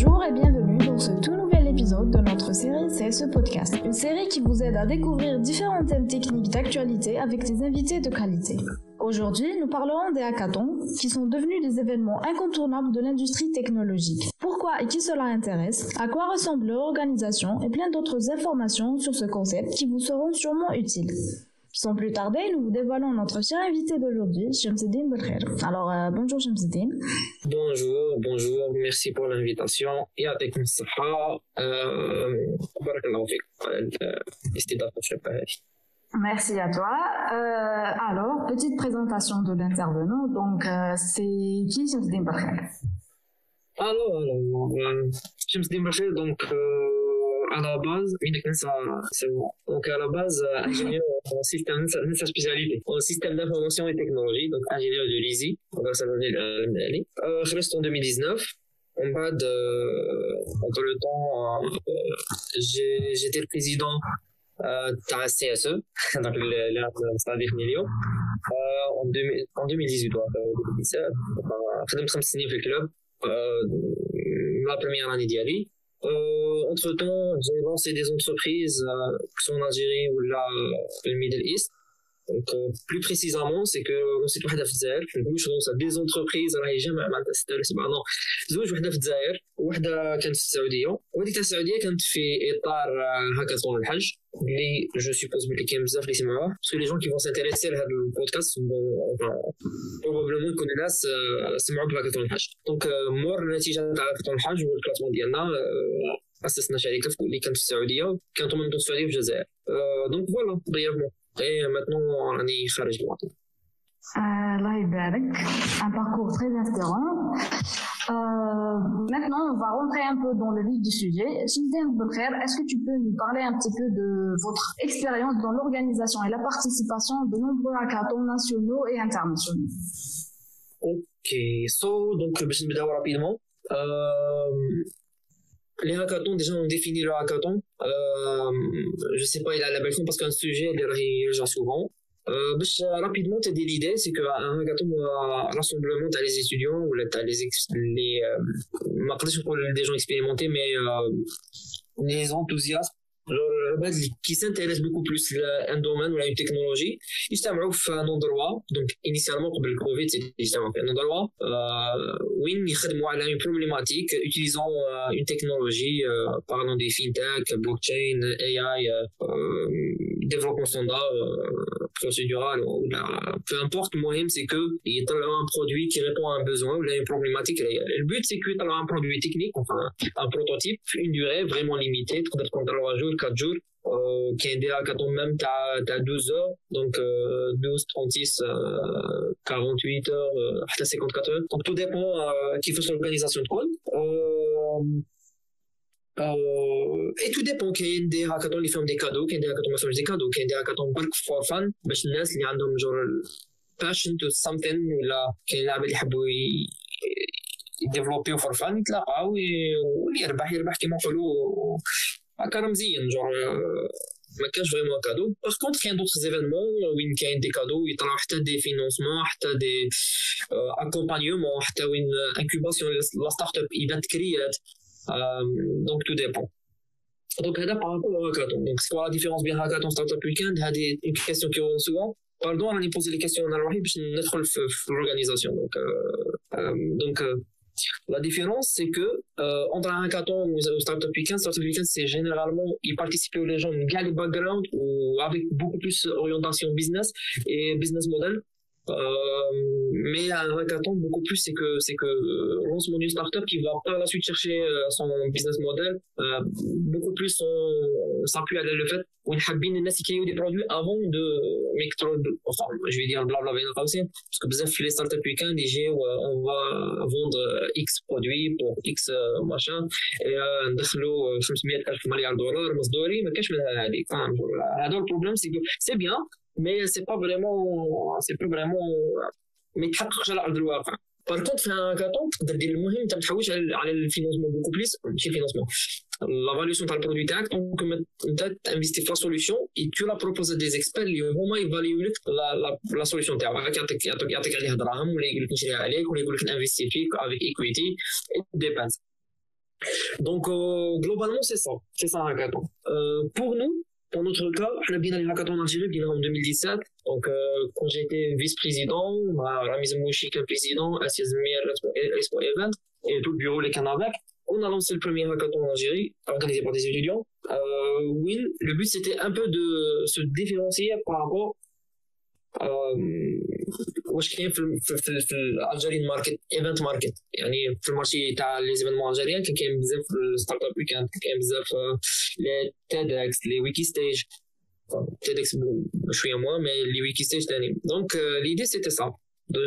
Bonjour et bienvenue dans ce tout nouvel épisode de notre série CSE Podcast. Une série qui vous aide à découvrir différents thèmes techniques d'actualité avec des invités de qualité. Aujourd'hui, nous parlerons des hackathons qui sont devenus des événements incontournables de l'industrie technologique. Pourquoi et qui cela intéresse, à quoi ressemble leur organisation et plein d'autres informations sur ce concept qui vous seront sûrement utiles. Sans plus tarder, nous vous dévoilons notre cher invité d'aujourd'hui, Shamseddine Belkhair. Alors, bonjour Shamseddine. Bonjour, merci pour l'invitation. يعطيكم الصحة. بارك الله فيك على الاستضافة الشابة هذه. Merci à toi. Alors, petite présentation de l'intervenant. Donc, c'est qui Shamseddine Belkhair? Alors, Shamseddine Belkhair, donc à la base, c'est bon. Donc à la base, ingénieur en système, c'est sa spécialité, en système d'information et technologie, donc ingénieur de l'ISI, donc ça veut dire je reste en 2019. En bas entre le temps, j'étais le président de la CSE, donc c'est-à-dire Million, en 2018, 2017, خدمت 5 سنين في الكلوب, la première année d'IALI. Entre-temps, j'ai lancé des entreprises qui sont en Algérie ou là, le Middle East. Donc, plus précisément, c'est que on site واحدة في الجزائر. Je lance des entreprises راهي جامعة معناتها سبعة زوج وحدة في الجزائر وحدة كانت في السعودية. وهذيك تاع السعودية كانت في إطار هاكاثون الحج اللي جو سوبوز بلي كاين بزاف اللي يسمعوه. باسكو لي جون كي فون سانتيريسي لهذا البودكاست بروبابلومون يكونوا ناس سمعوا بهاكاثون الحج. دونك مور النتيجة تاع هاكاثون الحج والكلاسمون ديالنا أسسنا شركة اللي كانت في السعودية, كانت من السعودية في الجزائر. دونك فوالا brièvement. Et maintenant, on est kharij de Maroc. Allah يبارك. Un parcours très inspirant. Maintenant, on va rentrer un peu dans le vif du sujet. Shamseddine Belkhair, est-ce que tu peux nous parler un petit peu de votre expérience dans l'organisation et la participation de nombreux hackathons nationaux et internationaux? Ok, donc je vais d'abord rapidement. Les hackathons, déjà on définit le hackathon. Je sais pas, il a la belle forme parce qu'un sujet il revient souvent. Rapidement, t'aider l'idée, c'est qu'un hackathon, rassemblement, t'as les étudiants ou là, t'as des gens expérimentés, mais les enthousiastes. Qui s'intéressent beaucoup plus à un domaine ou à une technologie, ils s'amusent à un endroit. Donc, initialement, pour le Covid, c'était un endroit où ils travaillent à une problématique utilisant une technologie, parlant des fintech, blockchain, AI, développement standard, procédural, peu importe. Le moyen, c'est que il y a un produit qui répond à un besoin ou à une problématique réelle. Le but, c'est que tu as un produit technique, enfin, un prototype, une durée vraiment limitée, peut-être contre 3 jours, 4 jours, qui est un hackathon même, t'as 12 heures, donc 12, 36, 48 heures, 54 heures. Donc tout dépend qui fait son organisation de code. Et tout dépend. qu'il y a des hackathons qui font des cadeaux, qu'il y a des hackathons qui font des cadeaux, qu'il y a des hackathons for fun, باش الناس اللي عندهم genre passion to something ولا كاين لاعب اللي يحبوا يديفلوبيو for fun يتلاقاو واللي يربح كيما نقولوا هكا مزيان genre ما كانش فريمون كادو. باغ كونطخ كاين دوطخ ايفينمون وين كاين دي كادو يطلعوا حتى دي فينونسمون حتى دي اكومبانيومون حتى وين انكوباسيون لا ستارت اب اذا تكريات. Donc tout dépend. Donc هذا par rapport au hackathon. Donc c'est quoi la différence bien hackathon startup weekend? هذه une question qui revient souvent. Pardon, on a posé les questions dans الوحيد باش ندخل في l'organisation. Donc la différence c'est que entre un hackathon ou startup weekend c'est généralement y participent les gens qui ont des backgrounds ou avec beaucoup plus orientation business et business model. Mais un hackathon beaucoup plus c'est que lancement d'une startup qui va par la suite chercher son business model, beaucoup plus on s'appuie à le fait où ils حابين الناس يكيو des produits avant de enfin je vais dire blabla بين القوسين parce que بزاف les startup weekend يجيو on va vendre X produits pour X machin et ندخلوا 500,000 مليار دولار مصدوري ما كاش من هذه فاهم. هذا البروبليم c'est bien mais c'est pas vraiment ما يتحققش على ارض الواقع. باغ كونط في هاكاطون تقدر دير المهم انت ما تحوش على الفينونسمون بوكو بليس ماشي الفينونسمون لا فاليوشن تاع البرودوي تاعك. دونك انت تانفيستي في لا سوليوشن اي تو لا بروبوز دي زيكسبير اللي هما يفاليو لك لا سوليوشن تاعك. يعطيك عليها دراهم ولا يقول لك نشريها عليك ولا يقول لك انفيستي فيك افيك ايكويتي ديبانس. Donc, globalement, c'est ça un hackathon. Pour nous, pour notre cas, on a bien les hackathons en Algérie, bien en 2017. Donc, quand j'ai été vice-président, Ramiz Mouchi comme président, Assias Zmir, Expo Event, et tout le bureau, les Canavac, on a lancé le premier hackathon en Algérie, organisé par des étudiants. Oui, le but c'était un peu de se différencier par rapport واش كاين في الالجيريان ماركت ايفنت ماركت يعني في المارشي تاع لي زيفينمون الجيريان كاين بزاف ستارت اب كاين بزاف لي تيدكس لي ويكي ستيج تيدكس شويه موان مي لي ويكي ستيج ثاني دونك ليدي سيتي صا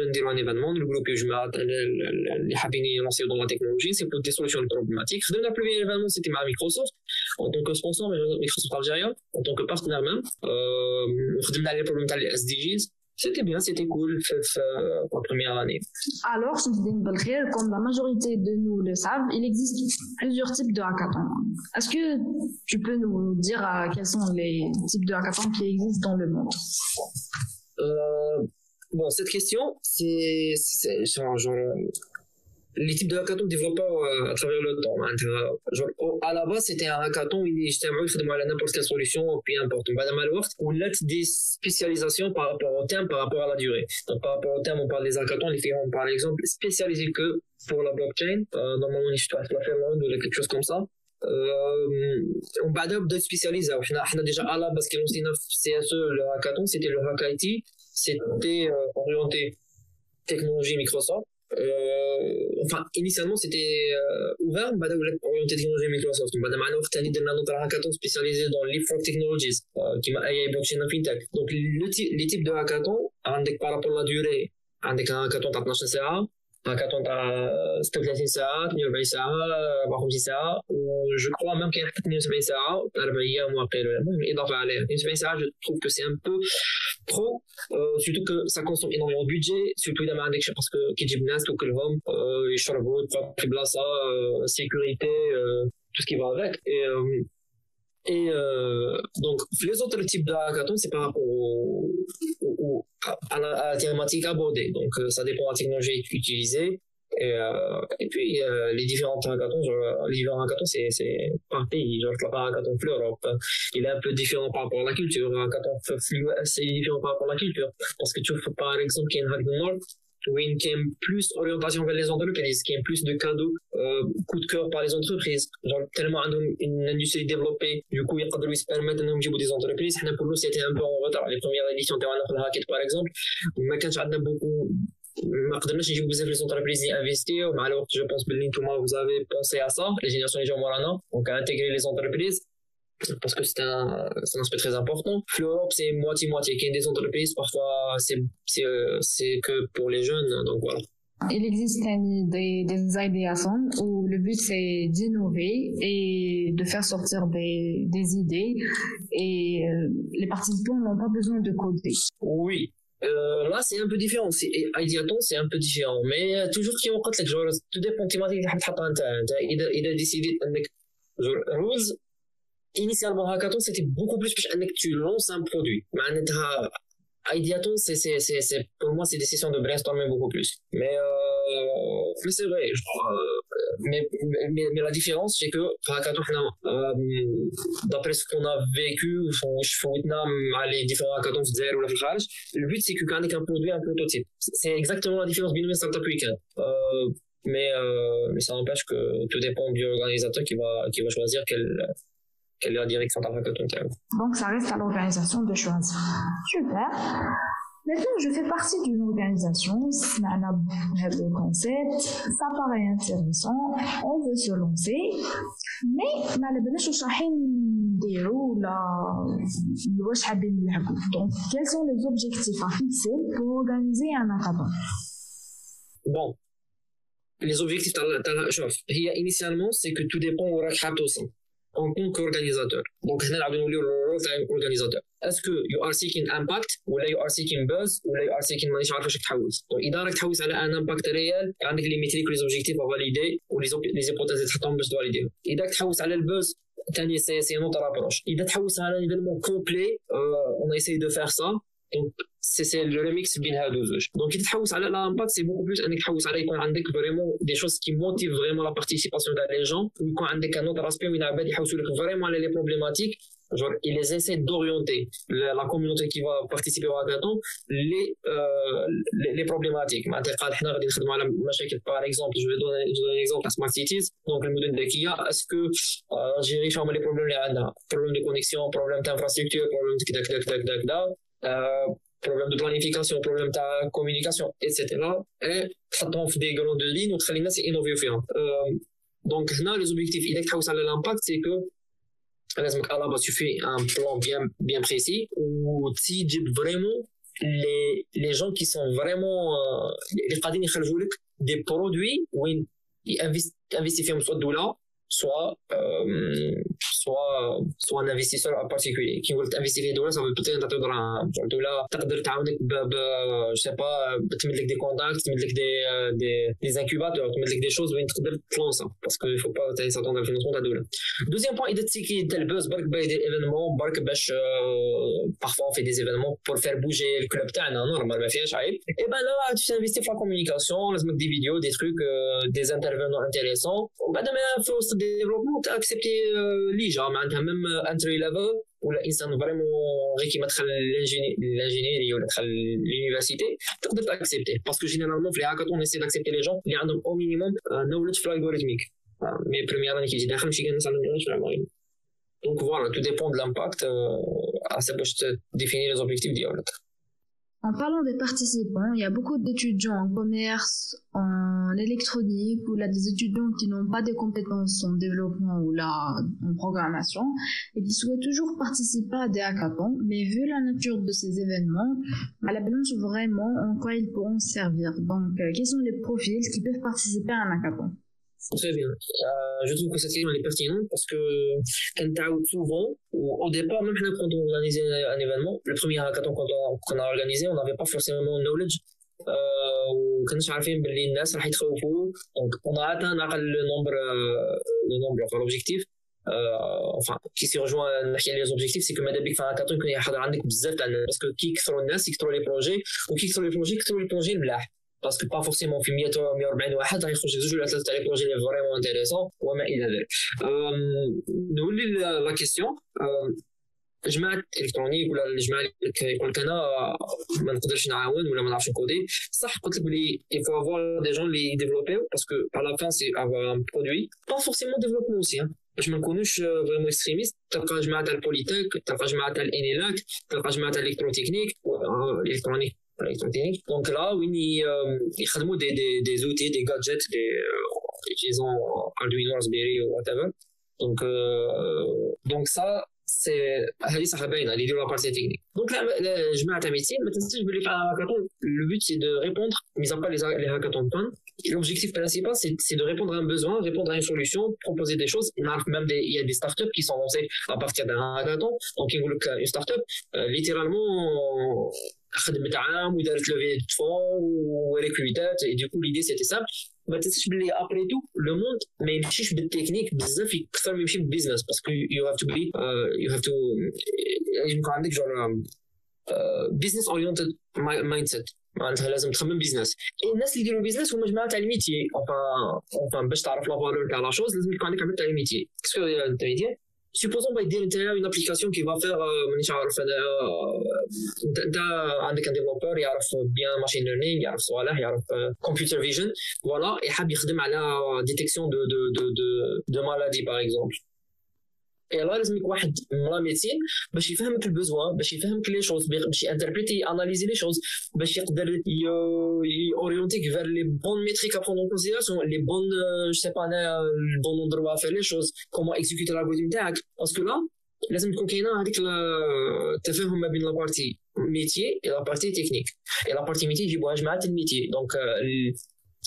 نديرو ان ايفينمون نغروبيو جماعه اللي حابين يلونسيو دون لا تكنولوجي سي بور دي سوليسيون بروبليماتيك خدمنا بلو ايفينمون سيتي مع مايكروسوفت en tant que sponsor Microsoft Algérien en tant que partenaire même خدمنا على البروبليم تاع الاس دي جيز. C'était bien, c'était cool pour la première année. Alors, comme la majorité de nous le savent, il existe plusieurs types de hackathons. Est-ce que tu peux nous dire quels sont les types de hackathons qui existent dans le monde? Bon, cette question, c'est genre les types de hackathons développent à travers le temps. Genre, à la base, c'était un hackathon où ils étaient à n'importe quelle solution, puis n'importe où on a des spécialisations par rapport au thème, par rapport à la durée. Donc, par rapport au thème, on parle des hackathons, les filles, on par exemple spécialisés que pour la blockchain. Normalement, on est la Finlande ou quelque chose comme ça. On va de spécialiser. On a déjà à la base, qui ont lancé CSE, le hackathon, c'était le Hack IT. C'était orienté technologie Microsoft. Enfin, initialement, c'était ouvert, on va orienté technologie Microsoft. On va demander notre hackathon spécialisé dans Leapfrog Technologies, qui m'a AI blockchain et fintech. Donc, les types de hackathon, par rapport à la durée, un hackathon de 12 ساعة, hackathon de 36 ساعة, 48 ساعة, 54 ساعة, je crois même qu'il y a 72 ساعة, 4 أيام وأقل, إضافة عليها. 72 ساعة, je trouve que c'est un peu trop, surtout que ça consomme énormément de budget, surtout إذا ما عندكش parce que كي تجيب الناس توكلهم يشربوا في بلاصة sécurité, tout ce qui va avec. Et donc, les autres types de hackathons, c'est par rapport à la thématique abordée. Donc, ça dépend de la technologie utilisée. Et puis, les différents hackathons, c'est par pays. Genre, le hackathon pour l'Europe, il est un peu différent par rapport à la culture. Le hackathon c'est différent par rapport à la culture. Parce que tu vois, par exemple, qu'il y a un hackathon Nord, où il y a plus orientation vers les entreprises, qui a plus de cadeaux, coup de cœur par les entreprises. Genre, tellement une industrie développée, du coup, ils peuvent se permettre de nous des entreprises. Pour nous, c'était un peu en retard. Les premières éditions de Hackett, par exemple, mais quand on a beaucoup, ما قدرناش نجيب بزاف لي زونتربريز ينفيستيو مع الوقت. جو بونس باللي نتوما vous avez pensé à ça, les générations les gens moraنا, donc à intégrer les entreprises parce que c'est un aspect très important. L'Europe, c'est moitié-moitié. Il y a des entreprises, parfois c'est que pour les jeunes, donc voilà. Il existe des idéations où le but c'est d'innover et de faire sortir des idées et les participants n'ont pas besoin de coder. Oui. Là c'est un peu différent, Ideaton c'est un peu différent, mais toujours qui وقت لك genre tout dépend thématique اللي حاب تحطها انت اذا décidé انك rules initialement hackathon c'était beaucoup plus انك tu lances un produit. معناتها Ideaton c'est pour moi c'est des sessions de brainstorming beaucoup plus, mais c'est vrai, mais la différence c'est que hackathon d'après ce qu'on a vécu les différents hackathons في الجزائر ولا في الخارج, le but c'est que quand on a un produit, un prototype, c'est exactement la différence بين startup weekend. Mais ça n'empêche que tout dépend du organisateur qui va choisir quelle est la direction d'un hackathon. Donc ça reste à l'organisation de choisir. Super. Maintenant, je fais partie d'une organisation, le concept, ça paraît intéressant, on veut se lancer, mais ما لبناش واش رايحين نديرو ولا واش حابين نلعبوا. Donc, quels sont les objectifs à fixer pour organiser un hackathon? Bon, les objectifs, initialement, c'est que tout dépend où راك حاب توصل en tant qu'organisateur. Donc, هنا نعاودو نوليو الرول تاع organisateur. Est-ce que you are seeking impact ولا you are seeking buzz ولا you are seeking مانيش عارف واش راك تحوس. Donc, إذا راك تحوس على ان impact réel, عندك لي ميتريك ولي زوبجيكتيف à valider ولي زيبوتيز اللي تحطهم باش تواليديهم. إذا تحوس على البوز ثاني سي نوتر ابروش. إذا تحوس على un événement complet, on a essayé de faire ça. Donc, c'est le remix بين هادو زوج. Donc il تحوس على l'impact c'est beaucoup plus انك تحوس على يكون عندك vraiment des choses qui motivent vraiment la participation des gens, ou يكون عندك un autre aspect وين عباد يحوسوا لك vraiment على les problématiques. Genre, ils essaient d'orienter la communauté qui va participer au hackathon les problématiques. Par exemple, je vais donner un exemple à Smart Cities. Donc, le modèle de Kia, est-ce que gérer les problèmes de connexion, problème d'infrastructure, problème problème de planification, problème de communication, etc. Et ça tombe des grandes lignes, donc ça c'est innover. Donc, là, les objectifs, il est que l'impact, c'est que à la base, tu fais un plan bien précis où tu dis vraiment les gens qui sont vraiment les قاعدين يخرجوا لك des produits وين investissent فيهم soit الدولة soit un investisseur en particulier qui veut investir في الدولة. Ça veut peut-être تعتبر الدولة تقدر تعاونك je sais pas تمد لك des contacts, تمد لك des incubateurs, تمد لك des choses وين تقدر تلونسا parce que il faut pas s'attendre à le financement de la الدولة. Deuxième point, إذا تسيكي تاع البوز برك باش يدير événements برك باش parfois on fait des événements pour faire bouger le club تاعنا normal ما فيهاش عيب. Et ben là tu t'investis في la communication, لازمك des vidéos, des trucs, des intervenants intéressants. وبعد ما في وسط développement accepter ليجا معناتها même entry level ولا انسان فريمون غير كيما دخل l'ingénierie ولا دخل l'université تقدر تاكسبتي باسكو جينيرالمون في الهاكاثون نسي داكسبتي لي جون اللي عندهم او مينيموم نولج في الالغوريثميك مي بريمير اني كي داخل ماشي كاين الناس عندهم نولج في الالغوريثم. دونك فوالا تو ديبون دو لامباكت على باش تديفيني لي زوبجيكتيف ديالك. En parlant des participants, il y a beaucoup d'étudiants en commerce, en électronique, ou là des étudiants qui n'ont pas des compétences en développement ou là en programmation et qui souhaitent toujours participer à des hackathons, mais vu la nature de ces événements, à la balance vraiment en quoi ils pourront servir. Donc, quels sont les profils qui peuvent participer à un hackathon? Très bien. Je trouve que cette question est pertinente parce que souvent, au départ, même quand on organisait un événement, le premier hackathon qu'on a organisé, on n'avait pas forcément knowledge. وكناش عارفين باللي الناس راح يتخوفوا. Donc on a atteint le nombre enfin l'objectif. Enfin qui s'y rejoint نحكي على les objectifs, c'est que ماذا بك في هاكاثون يكون يحضر عندك بزاف تاع الناس باسكو كي يكثروا الناس يكثروا لي بروجي وكي يكثروا لي بروجي الملاح parce que pas forcément في 100 ou 140 واحد رايخرج زوج ولا ثلاثه تاع لي بروجي اللي فريمون انتريسون وما الى ذلك. نولي لا كيسيون جماعه الكترونيك ولا الجماعه اللي يقول لك انا ما نقدرش نعاون ولا ما نعرفش نكودي. صح قلت لك بلي il faut avoir des gens اللي يديفلوبيو parce que à la fin c'est avoir un produit pas forcément développement aussi باش ما نكونوش فريمون اكستريميست. تلقى جماعه تاع البوليتيك, تلقى جماعه تاع الانيلاك, تلقى جماعه تاع الالكترونيك الالكترونيك. دونك لا وين يخدموا des outils, des gadgets, utilisant Arduino, Raspberry ou whatever. Donc ça c'est هذه صح باينه اللي يديروا لا بارتي تكنيك. دونك جماعه تاع ميتين ما تنساش بلي في الهاكاثون le but c'est de répondre, mis à part les hackathons fun, l'objectif principal c'est de répondre à un besoin, répondre à une solution, proposer des choses. Même il y a des startups qui sont lancées à partir d'un hackathon. Donc une startup littéralement خدمت عام ودارت لوفي دو فون وريكروتات. Et du coup l'idée c'était simple. ما تنساش بلي ابري تو لو موند ما يمشيش بالتكنيك بزاف اكثر ما يمشي بالبيزنس باسكو يو هاف تو بي يكون عندك جور بيزنس اورينتد مايند سيت. معناتها لازم تخمم بيزنس. الناس اللي يديروا بيزنس هما جماعه تاع الميتي. enfin باش تعرف لا فالور تاع لا شوز لازم يكون عندك عباد تاع الميتي. كيسكو تاع الميتي supposons bah dire une application qui va faire مانيش عارف انت عندك un développeur يعرف bien machine learning, يعرف صوالح, يعرف computer vision, voilà, يحب يخدم على détection de maladie par exemple. Et là لازم يكون واحد من ميديسين باش يفهمك البوزوان, باش يفهمك لي شوز, باش يانتربريتي اناليزي لي شوز, باش يقدر يورينتيك vers les bonnes métriques à prendre en considération, les bonnes je sais pas le bon endroit à faire les choses, comment exécuter l'algorithme تاعك. parce que là لازم تكون كاينه هذيك التفاهم ما بين لا بارتي ميتي et la partie technique. et la partie métier يجيبوها جماعه الميتي. donc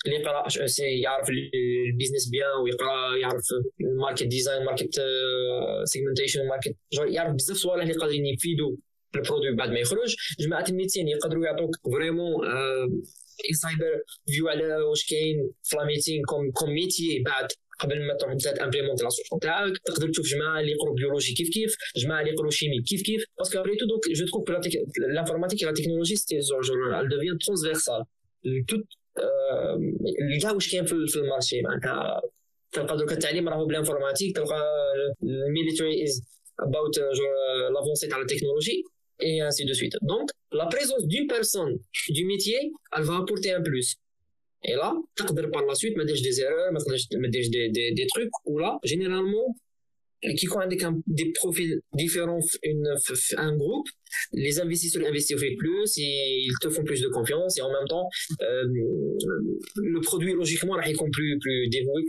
اللي يقرا يعرف البيزنس بيان ويقرا يعرف الماركت ديزاين, ماركت سيجمنتيشن, ماركت يعرف بزاف صوالح اللي قادرين يفيدوا البرودوي بعد ما يخرج. جماعه الميتين يقدروا يعطوك فريمون انسايدر فيو على واش كاين في لا ميتين كوم ميتي بعد قبل ما تروح تامبليمونتي لا سوليسيون تاعك تقدر تشوف جماعه اللي يقروا بيولوجي كيف جماعه اللي يقروا شيمي كيف باسكو ابري تو دونك جو تروف كو لانفورماتيك لا تكنولوجي سي جور ال devient transversal tout اللي كاع واش كاين في المارشي معناتها تلقى دوك التعليم راهو بالانفورماتيك تلقى الميليتري از about l'avancée تاع la technologie et ainsi de suite. Donc la présence d'une personne du métier elle va apporter un plus. Et là تقدر par la suite ما ديرش des erreurs ما ديرش des trucs ou là généralement qui quand avec des profils différents un groupe les investisseurs investissent plus ils te font plus de confiance et en même temps le produit logiquement راح يكون plus dévoué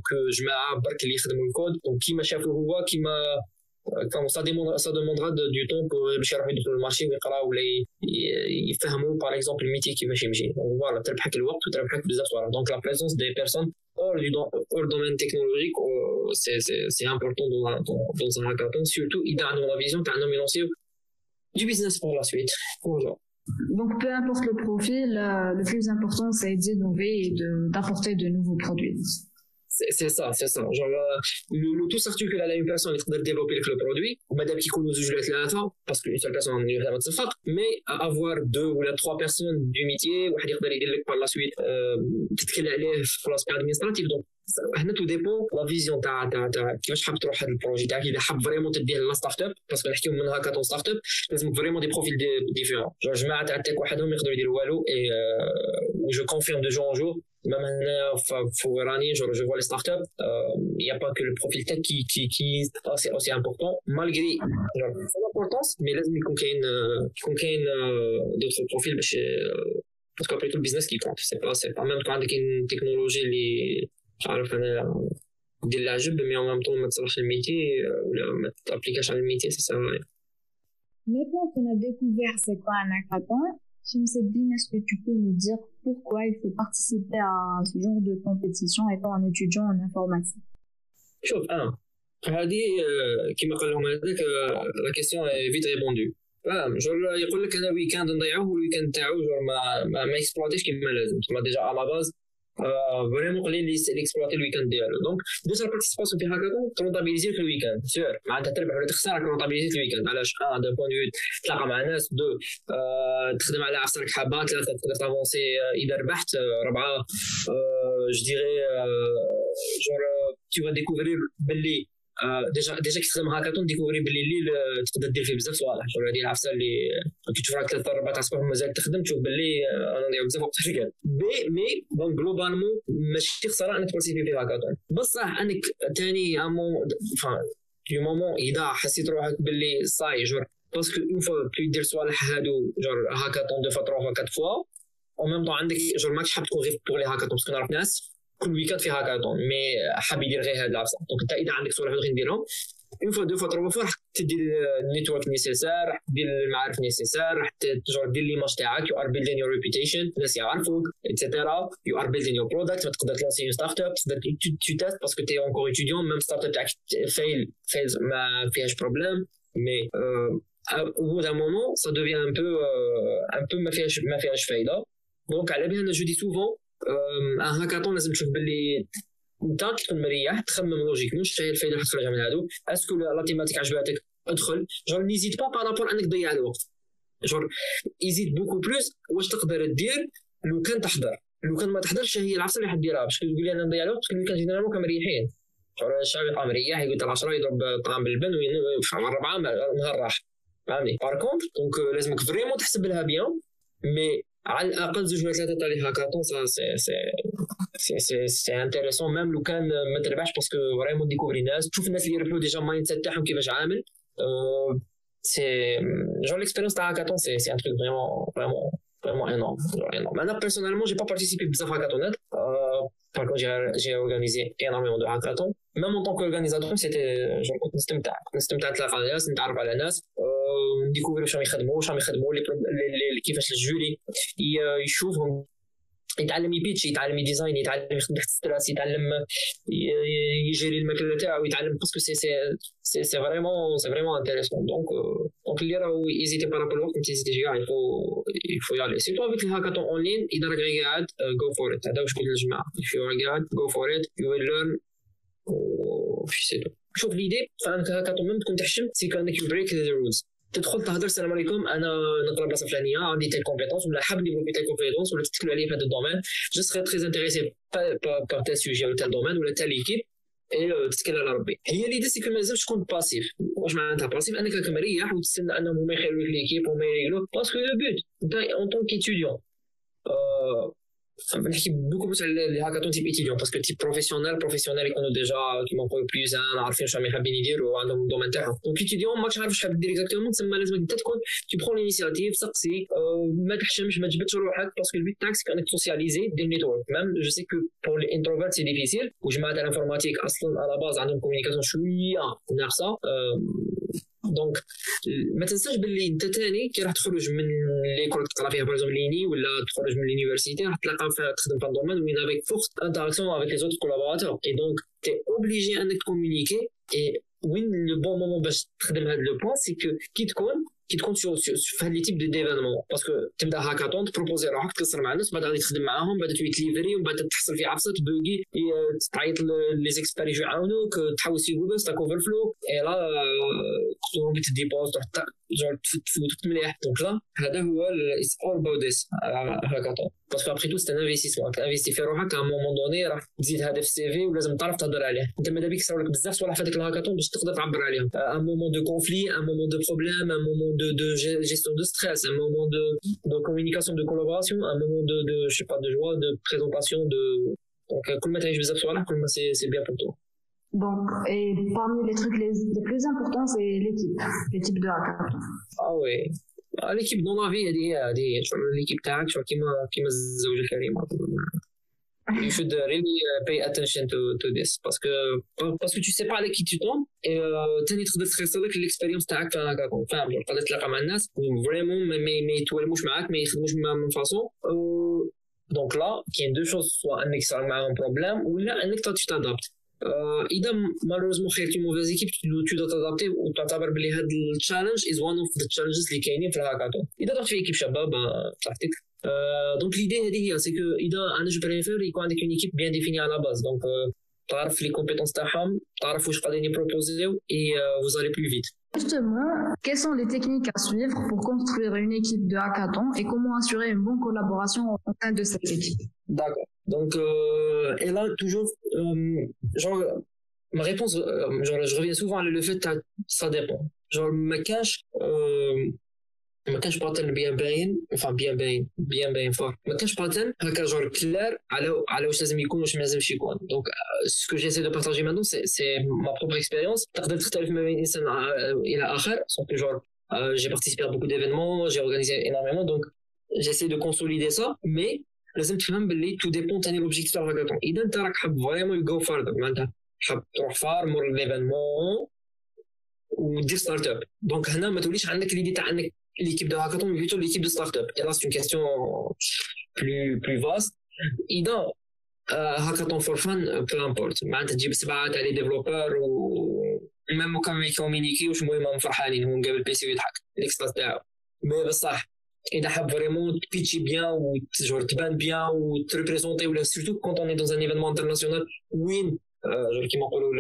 que جماعه برك اللي يخدموا الكود وكيما شافوا هو كيما ça demandera du temps pour باش يروحوا يدخلوا المارشي ويقراو ولا يفهموا par exemple الميتي كيفاش يمشي فوالا تربحك الوقت وتربحك بزاف صوالح donc la présence des personnes hors domaine technologique c'est important dans un hackathon surtout ils donnent la vision تاع انهم يلونسيو du business pour la suite voilà. Donc peu importe le profil le plus important c'est d'innover et d'apporter de nouveaux produits. C'est ça genre le tout s'articule à une personne qui peut développer le produit madame qui connaît les joueurs là parce qu'une seule personne ne va pas mais avoir deux ou trois personnes du métier واحد يقدر يدير لك par la suite تتكلم عليه في l'aspect administratif donc هنا tout dépend la vision تاع كيفاش حاب تروح هذا البروجي تاعك اذا حاب فريمون تديه لا ستارت اب باسكو نحكيو من هاكاطون ستارت اب لازم فريمون دي بروفيل ديفيرون جو جماعه تاع تك وحدهم يقدروا يديروا والو اي جو كونفيرم دو جور ان جور même في راني je vois les startups il y a pas que le profil tech qui est aussi important malgré son importance mais لازم يكون كاين d'autres profils باش parce qu'après tout le business qui compte c'est pas même quand عندك une technologie اللي عارف انا دير العجب mais en même temps ما تصلحش الميتي ولا ما تابليكاش على الميتي c'est ça. Maintenant qu'on a découvert c'est quoi un hackathon, Chimseddine, est-ce que tu peux nous dire pourquoi il faut participer à ce genre de compétition étant un étudiant en informatique? شوف هذه كما قال لهم هذاك لا كيسيون فيت ريبوندو فاهم جور يقول لك انا ويكاند نضيعوه والويكاند تاعو جور ما اكسبلوتيش كيما لازم تما ديجا على باز فريمون قليل اللي اكسبلوتي الويكاند ديالو دونك ديجا البارتيسيباسيون في هاكاطون ترونطابيليزي في الويكاند سير معناتها تربح ولا تخسر ترونطابيليزي في الويكاند علاش دو بوين دو تلاقى مع ناس دو تخدم على عصرك حابات ثلاثه تقدر تافونسي اذا ربحت ربعه جو ديغي جور tu vas découvrir باللي ديجا كي تخدم هاكاطون ديكوفري باللي الليل تقدر دير فيه بزاف صوالح شغل هذه العفسه اللي كي تشوف راك 3 4 الصباح مازال تخدم تشوف باللي انا نضيع بزاف وقت في الكاد مي دونك جلوبالمون ماشي خساره انك تبارتيسيبي في هاكاطون بصح انك ثاني دو مومون اذا حسيت روحك باللي صاي جور باسكو اون فوا دير صوالح هادو جور هاكاطون دو فوا 3 فوا 4 فوا او ميم طون عندك جور ماكش حاب تكون غير بور لي هاكاطون باسكو نعرف ناس كل ويكاند في هاكاطون مي حاب يدير غير هاد العفسه دونك انت اذا عندك صوالح غير نديرهم اون فوا دو فوا 3 فوا راح تدي النيتورك نيسيسار راح تدير المعارف نيسيسار راح تجور دير ليماج تاعك يو ار بيلدين يور ريبيوتيشن الناس يعرفوك ايتترا يو ار بيلدين يور برودكت تقدر تلانسي ستارت اب تقدر تو تيست باسكو تي اونكور ايتيديون ميم ستارت اب تاعك فيلز ما فيهاش بروبليم مي au bout d'un moment ça devient un peu ما فيهاش فايده دونك على بالي انا جو دي سوفون هاكاطون لازم تشوف باللي انت كي تكون مريح تخمم لوجيك واش هي الفايده اللي تخرج من هادو اسكو لا تيماتيك عجباتك ادخل جور نيزيت با بارابور انك تضيع الوقت جور يزيد بوكو بلوس واش تقدر دير لو كان تحضر لو كان ما تحضرش هي العفسه اللي حديرها باش تقول لي انا نضيع الوقت كل كان جينيرالمون كمريحين جور الشعب يبقى مريح يقول 10 يضرب طعام بالبن وينفع الربعه نهار راح فهمني بار كونتر دونك لازمك فريمون تحسب لها بيان مي على الاقل زوج ولا ثلاثه تاع لي هاكاطون سي انتريسون ميم لو كان ما تربحش باسكو فريمون ديكوفري ناس تشوف الناس اللي يربحوا ديجا مايند سيت تاعهم كيفاش عامل سي جون ليكسبيريونس تاع هاكاطون سي ان تروك فريمون énorme. انا personnellement j'ai pas participé بزاف هاكاطونات par contre j'ai organisé énormément de hackathons même en tant qu'organisateur c'était genre كنت نستمتع نتلاقى ناس نتعرف على ناس نديكوفري واش راهم يخدموا كيفاش الجوري يشوفهم يتعلم يبيتش يتعلم يديزاين يتعلم يخدم تحت ستريس يتعلم يجري الماكله تاعو يتعلم باسكو سي فريمون انتريسون دونك اللي راهو ايزيتي بارابول الوقت ما تيزيتيش كاع يفو يالي سيرتو افيك الهاكاطون اون لين اذا راك غير قاعد جو فور ات هذا واش قلت للجماعه if you are قاعد جو فور ات you will learn وفي سيتو. شوف ليدي فانك هاكاطون ميم تكون تحشم سي كانك يو بريك ذا رولز. تدخل تهضر السلام عليكم انا نقرا بلاصه فلانيه عندي تاع كومبيتونس ولا حاب ديفلوبي تاع كومبيتونس ولا تتكلم عليه في هذا الدومين جو سري تري انتريسي بار تاع سوجي ولا تاع الدومين ولا تاع ليكيب اي تتكلم على ربي. هي ليدي سي كو ما لازمش تكون باسيف. واش معناتها باسيف؟ انك راك مريح وتستنى انهم هما يخيروا لك ليكيب وما يريقلوا باسكو لو بوت انت اون طونك ايتيديون نحكي بوكو بلوس على لي هاكاطون تيب ايتيديون باسكو تيب بروفيسيونيل يكونوا ديجا كيما نقولوا بلوزان عارفين واش راهم حابين يديروا وعندهم الدومين تاعهم. دونك ايتيديون ماكش عارف واش حاب دير اكزاكتومون تسمى لازم انت تكون تي برون لينيسياتيف سقسي ما تحشمش ما تجبدش روحك باسكو البيت تاعك سي انك توسياليزي دير نيتورك. ميم جو سي كو بور لي انتروفيرت سي ديفيسيل وجماعه الانفورماتيك اصلا على باز عندهم كومونيكاسيون شويه ناقصه. دونك ما تنساش باللي انت تاني كي راح تخرج من ليكول تقرا فيها باغ ليني ولا تخرج من لونيفرسيتي راح تلقى فيها تخدم في الدومين وين افيك فورت انتراكسيون افيك لي زوت كولابوراتور اي دونك تي اوبليجي انك كومونيكي. اي وين لو بون مومون باش تخدم هذا لو بوين سي كو كي تكون في هاد لي تيب دو ديفينمون باسكو تبدا هاكاطون تبروبوزي روحك تكسر مع الناس بعد غادي تخدم معاهم بعد تليفري ومن بعد تحصل في عفسه تبوغي تعيط لي زيكسبير يجوا يعاونوك تحاول سي جوجل ستاك اوفر فلو اي لا تقوم تديبوز تفوت مليح. دونك لا هذا هو اتس اول اباوت ذيس هاكاطون باسكو ابخي تو ستان انفستيسمون انفيستي في روحك ا مومون دوني راح تزيد هدف السي في ولازم تعرف تهضر عليه. انت ماذا بيك يصراو لك بزاف صوالح في هذاك الهاكاطون باش تقدر تعبر عليهم ا مومون دو كونفلي ا مومون دو بروبليم ا مومون de gestion de stress, un moment de communication, de collaboration, un moment de je sais pas, de joie, de présentation, de donc كل ما تعيش بزاف صوالح كل ما c'est bien pour toi. Donc, et parmi les trucs les plus importants, c'est l'équipe de hackathon. Ah oui. l'équipe dans la vie هذه l'équipe تاعك شو كيما الزوجة الكريمة. You should really pay attention to this parce que tu sais pas avec qui tu tombes et تاني تقدر تخسر لك الاكسبيريونس تاعك فاهم تقدر تلاقى مع الناس فريمون ما يتولموش معاك ما يخدموش من فاصون. دونك لا كاين دو شوز سوا انك صار معاهم بروبليم ولا انك تادابت. اذا مالوريزمون خيرتي موفيز ايكيب tu dois t'adapter وتعتبر بلي هاد التشالنج is one of the challenges اللي كاينين في الهاكاطون. اذا رحت في ايكيب شباب صحتك. دونك ليدي هذه هي سي كو اذا انا جو بريفير يكون عندك اون ايكيب بيان ديفيني على باز دونك تعرف لي كومبيتونس تاعهم تعرف واش قادرين يبروبوزيو اي vous allez plus vite. Justement, quelles sont les techniques à suivre pour construire une équipe de hackathon et comment assurer une bonne collaboration au sein de cette équipe? D'accord. Donc, et là, toujours, genre, ma réponse, genre, je reviens souvent à le fait que ça dépend. Genre, ma cache, ما كانش باترن بيان باين فور ما كانش باترن هكا جور كلير على واش لازم يكون واش ما لازمش يكون. دونك سكو جيسي دو بارطاجي مانون سي ما بروبر اكسبيريونس تقدر تختلف ما بين انسان الى اخر سون توجور j'ai participé à beaucoup d'événements j'ai organisé énormément donc j'essaie de consolider ça mais لازم تفهم باللي تو ديبون تاني لوبجيكتيف تاع الهاكاطون. اذا انت راك حاب فريمون يو جو فاردر معناتها حاب تروح فار مور ليفينمون ودير ستارت اب دونك هنا ما توليش عندك ليدي تاع انك l'équipe de hackathon mais plutôt l'équipe de start-up. Et là c'est une question plus vaste. إذا hackathon for fun peu importe معناتها تجيب 7 تاع لي ديفلوبر وميم كانوا يكومونيكيوش المهم فرحانين هو مقابل بيسي ويضحك الاكستاز تاعو. مي بصح إذا حاب فريمون تبيتشي بيان وتجور تبان بيان وتريبريزونتي ولا سورتو كونت اون دون ان ايفينمون انترناسيونال وين genre كيما نقولوا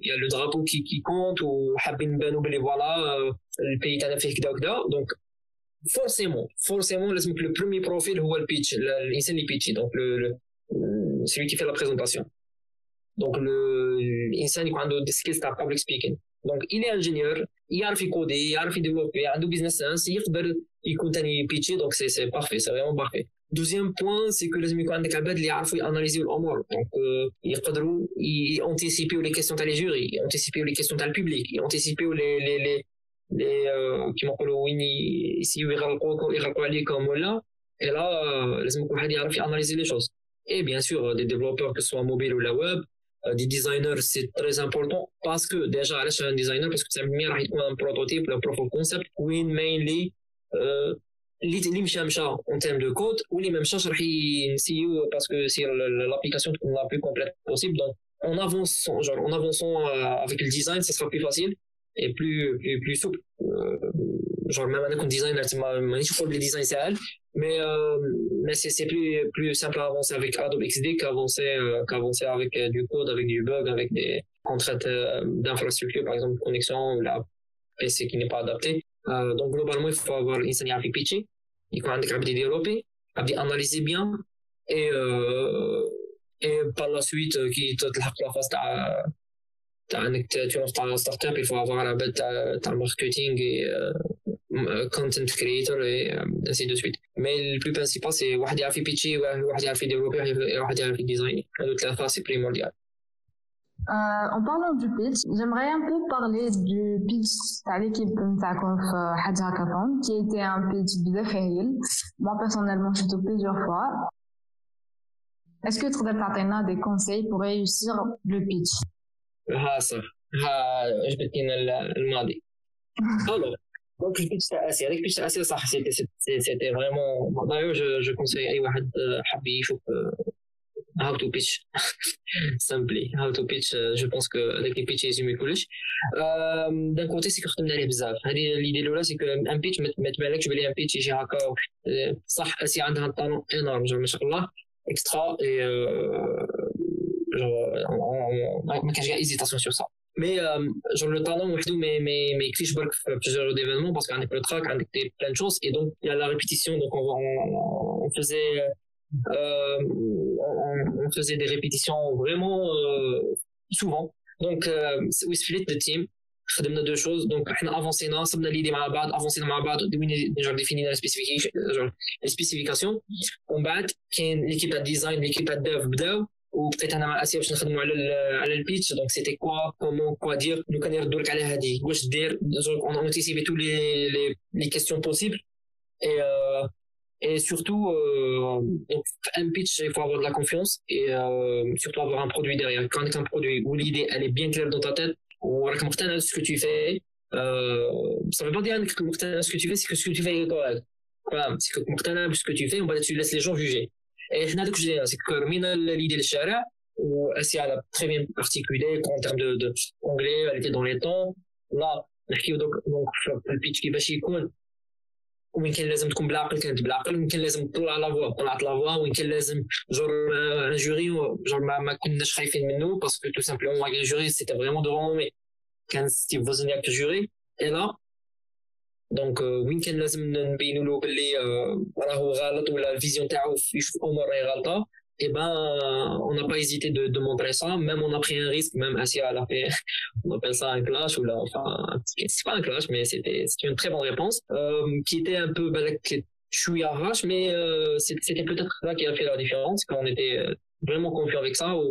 il y a le drapeau qui compte وحابين نبانوا بلي فوالا البي تاعنا فيه كذا وكذا. دونك فورسيمون لازم لو بروميي بروفيل هو البيتش الانسان اللي بيتشي دونك celui qui fait la présentation. دونك الانسان يكون عنده دي سكيلز تاع بابليك سبيكين دونك il est ingénieur يعرف يكودي يعرف يديفلوبي عنده بيزنس سنس يقدر يكون تاني بيتشي دونك سي بارفي سي فريمون بارفي. Deuxième point, c'est que لازم يكون عندك عباد اللي يعرفوا ياناليزيو الامور دونك يقدروا يانتيسيبيو لي كيسيون تاع لي جوري يانتيسيبيو لي كيسيون تاع البوبليك يانتيسيبيو لي كيما نقولوا وين يسيو يغلقوا عليكم ولا et là لازم يكون واحد يعرف ياناليزي لي شوز. et bien sûr des développeurs que ce soit mobile ou la web des designers c'est très important parce que déjà علاش un designer parce que تعمل راح يكون un prototype ولا proof of concept وين mainly اللي مشى en termes de code واللي ما مشاش راح ينسيو parce que c'est l'application la plus complète possible. Donc en avançant avec le design ça sera plus facile et plus souple. genre même avec un designer tu vois les designs c'est mais c'est plus simple à avancer avec Adobe XD qu'avancer avec du code, avec du bug, avec des contraintes d'infrastructure, par exemple connexion ou la PC qui n'est pas adapté. Donc globalement il faut avoir une scénario avec pitcher, il faut avoir des développer, analyser bien et par la suite qui te la phase انك تنوض تاع ستارت اب il faut avoir la bête تاع marketing et content creator et ainsi de suite. Mais le plus principal c'est واحد يعرف يبيتشي واحد يعرف يديفلوبي واحد يعرف يديزاين. هذو ثلاثه c'est primordial. En parlant du pitch, j'aimerais un peu parler du pitch تاع l'équipe نتاعكم في حاجة هاكاثون qui a été un pitch بزاف هايل. Moi personnellement j'ai fait plusieurs fois. Est-ce que tu peux تعطينا des conseils pour réussir le pitch? صح عجبتني الماضي. Alors donc le pitch تاع اسيا البيتش تاع اسيا صح c'était vraiment d'ailleurs je conseille اي واحد حاب يشوف how to pitch simply how to pitch. Je pense que avec les pitch يزيد كلش. d'un côté c'est que خدمنا عليه بزاف. هذه l'idée الاولى c'est que un pitch ما تبانلكش بلي un pitch يجي هكا صح اسيا عندها طالون énorme ما شاء الله extra et genre ما كانش كاع hésitation sur ça. Mais genre le talent وحده mais يكفيش برك في plusieurs événements parce qu'عندك le track عندك plein de choses et donc il y a la répétition. Donc on faisait des répétitions vraiment souvent. Donc we split the team, خدمنا deux choses. Donc احنا avancéنا صبنا l'idée مع بعض avancéنا مع بعض genre définir les spécifications. ومن بعد كاين l'équipe de design l'équipe de dev بداو وبقيت انا مع اسيا باش نخدموا على البيتش. دونك سيتي كوا دير لو كان يردوا لك على هذه واش دير اون انتيسيبي تو لي كيستيون بوسيبل et surtout donc un pitch il faut avoir de la confiance et surtout avoir un produit derrière. Quand tu as un produit où l'idée elle est bien claire dans ta tête ou راك مقتنع ce que tu fais, ça veut pas dire que مقتنع ce que tu fais, c'est que ce que tu fais est correct. Voilà, c'est que مقتنع ce que tu fais, on va tu laisses les gens juger. Et je n'ai que je dis, c'est que رمينا l'idée للشارع واسيا elle a très bien articulé en termes de anglais, elle était dans les temps. Là نحكيو donc البيتش كيفاش يكون وين كان لازم تكون بالعقل كانت بالعقل وين كان لازم تطلع لا فوا طلعت لا فوا وين كان لازم جور ان جوري جور ما كناش خايفين منه باسكو تو سامبلومون ان جوري سيتي فريمون دو مي كان ستيف وزنياك جوري اي لا دونك وين كان لازم نبينوا له باللي راهو غلط ولا الفيزيون تاعو يشوف امور راهي غلطه. Et ben, on n'a pas hésité de montrer ça. Même on a pris un risque. Même Asia elle a fait, on appelle ça un clash ou là, enfin, c'est pas un clash, mais c'était une très bonne réponse qui était un peu chouïa arrache, mais c'était peut-être ça qui a fait la différence quand on était vraiment confiant avec ça ou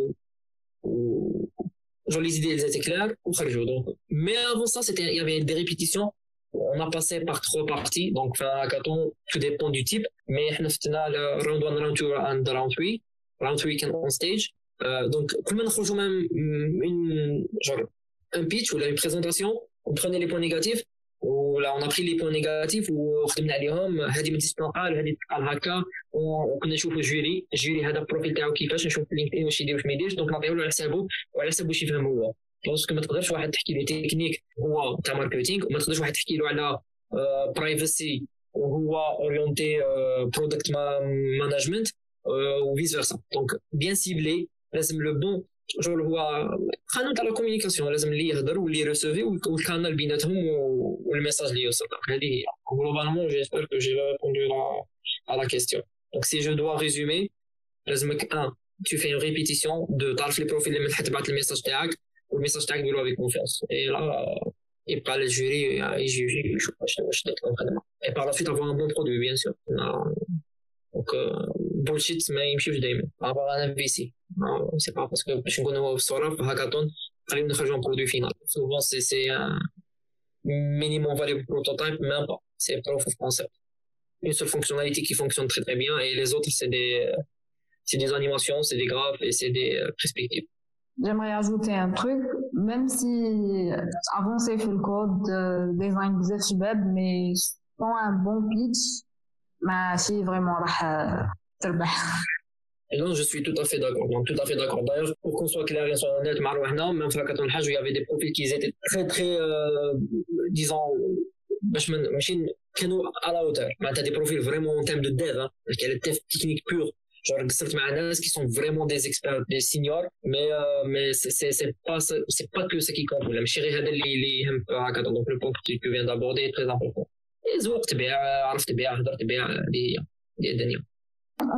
genre les idées elles étaient claires ou donc. Mais avant ça, il y avait des répétitions. On a passé par 3 parties, donc un hackathon, tout dépend du type. Mais on a fait le round 1, round 2 and round 3. Round 3 كان on stage. Donc كل ما نخرجوا même genre un pitch ou une présentation, on prenait les points négatifs ou là on a pris les points négatifs وخدمنا عليهم. هذه ما تستنقال هذه تقال هكا وكنا نشوفوا الجوري هذا البروفيل تاعو كيفاش نشوف لينكدين واش يدير واش ما يديرش. دونك نعطيو له على حسابه وعلى حساب واش يفهم هو. باسكو ما تقدرش واحد تحكي له تكنيك هو تاع ماركتينغ وما تقدرش واحد تحكي له على برايفسي وهو اورينتي برودكت مانجمنت ou vice versa. Donc bien ciblé, لازم le bon genre هو قانون تاع لا كومونيكاسيون لازم اللي يهضر واللي يرسيفي والكانال بيناتهم والميساج اللي يوصل. هذه هي globalement j'espère que j'ai répondu à la question. Donc si je dois résumer لازمك 1 tu fais une répétition de تعرف les profils اللي تبعت الميساج تاعك والميساج تاعك ديرو avec confiance et là يبقى الجوري يجي يشوف واش درت الخدمه et par la suite avoir un bon produit bien sûr. Donc bullshit ما يمشيوش دائما عبارة عن VC. c'est pas parce que باش نكونوا في الصورة في هاكاثون قريب نخرجوا un produit final. Souvent c'est un minimum viable prototype, même pas, c'est proof of concept, une seule fonctionnalité qui fonctionne très très bien et les autres c'est des animations, c'est des graphes et c'est des perspectives. J'aimerais ajouter un truc, même si avancer sur le code design بزاف شباب mais sans un bon pitch ماشي vraiment راح تربح. Non, je suis tout à fait d'accord. Donc, tout à fait d'accord. D'ailleurs, pour qu'on soit clair et soit honnête, même Hakaton Hajj, il y avait des profils qui étaient très, très, disons, باش ماشي كانوا على اوتور معناتها دي بروفيل فريمون ان تيم دو ديف كاين الديف تكنيك بور genre قصرت مع ناس qui sont vraiment des experts des seniors mais c'est pas que ça qui compte ولا ماشي غير هذا اللي يهم هكذا دونك لو بوينت que tu viens d'aborder est très important زوق تبيع عرفت تبيع هضر تبيع دي الدنيا.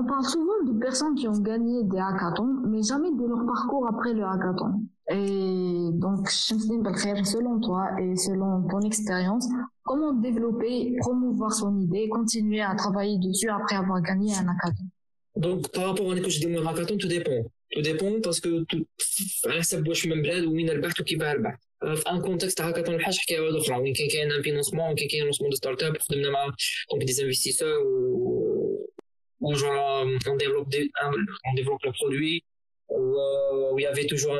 On parle souvent de personnes qui ont gagné des hackathons, mais jamais de leur parcours après le hackathon. Et donc, Shamsdine Belkhair, selon toi et selon ton expérience, comment développer, promouvoir son idée, continuer à travailler dessus après avoir gagné un hackathon? Donc, par rapport à ce que je dis, mon hackathon, tout dépend. Tout dépend parce que على حسب واش من بلاد وين ربحت وكيفاه ربحت. في ان كونتكست تاع هاكاثون الحاجه حكايه واحده اخرى وين كاين ان فينونسمون وين كاين لونسمون دو ستارت اب خدمنا مع دونك دي انفستيسور où genre on développe le produit où il y avait toujours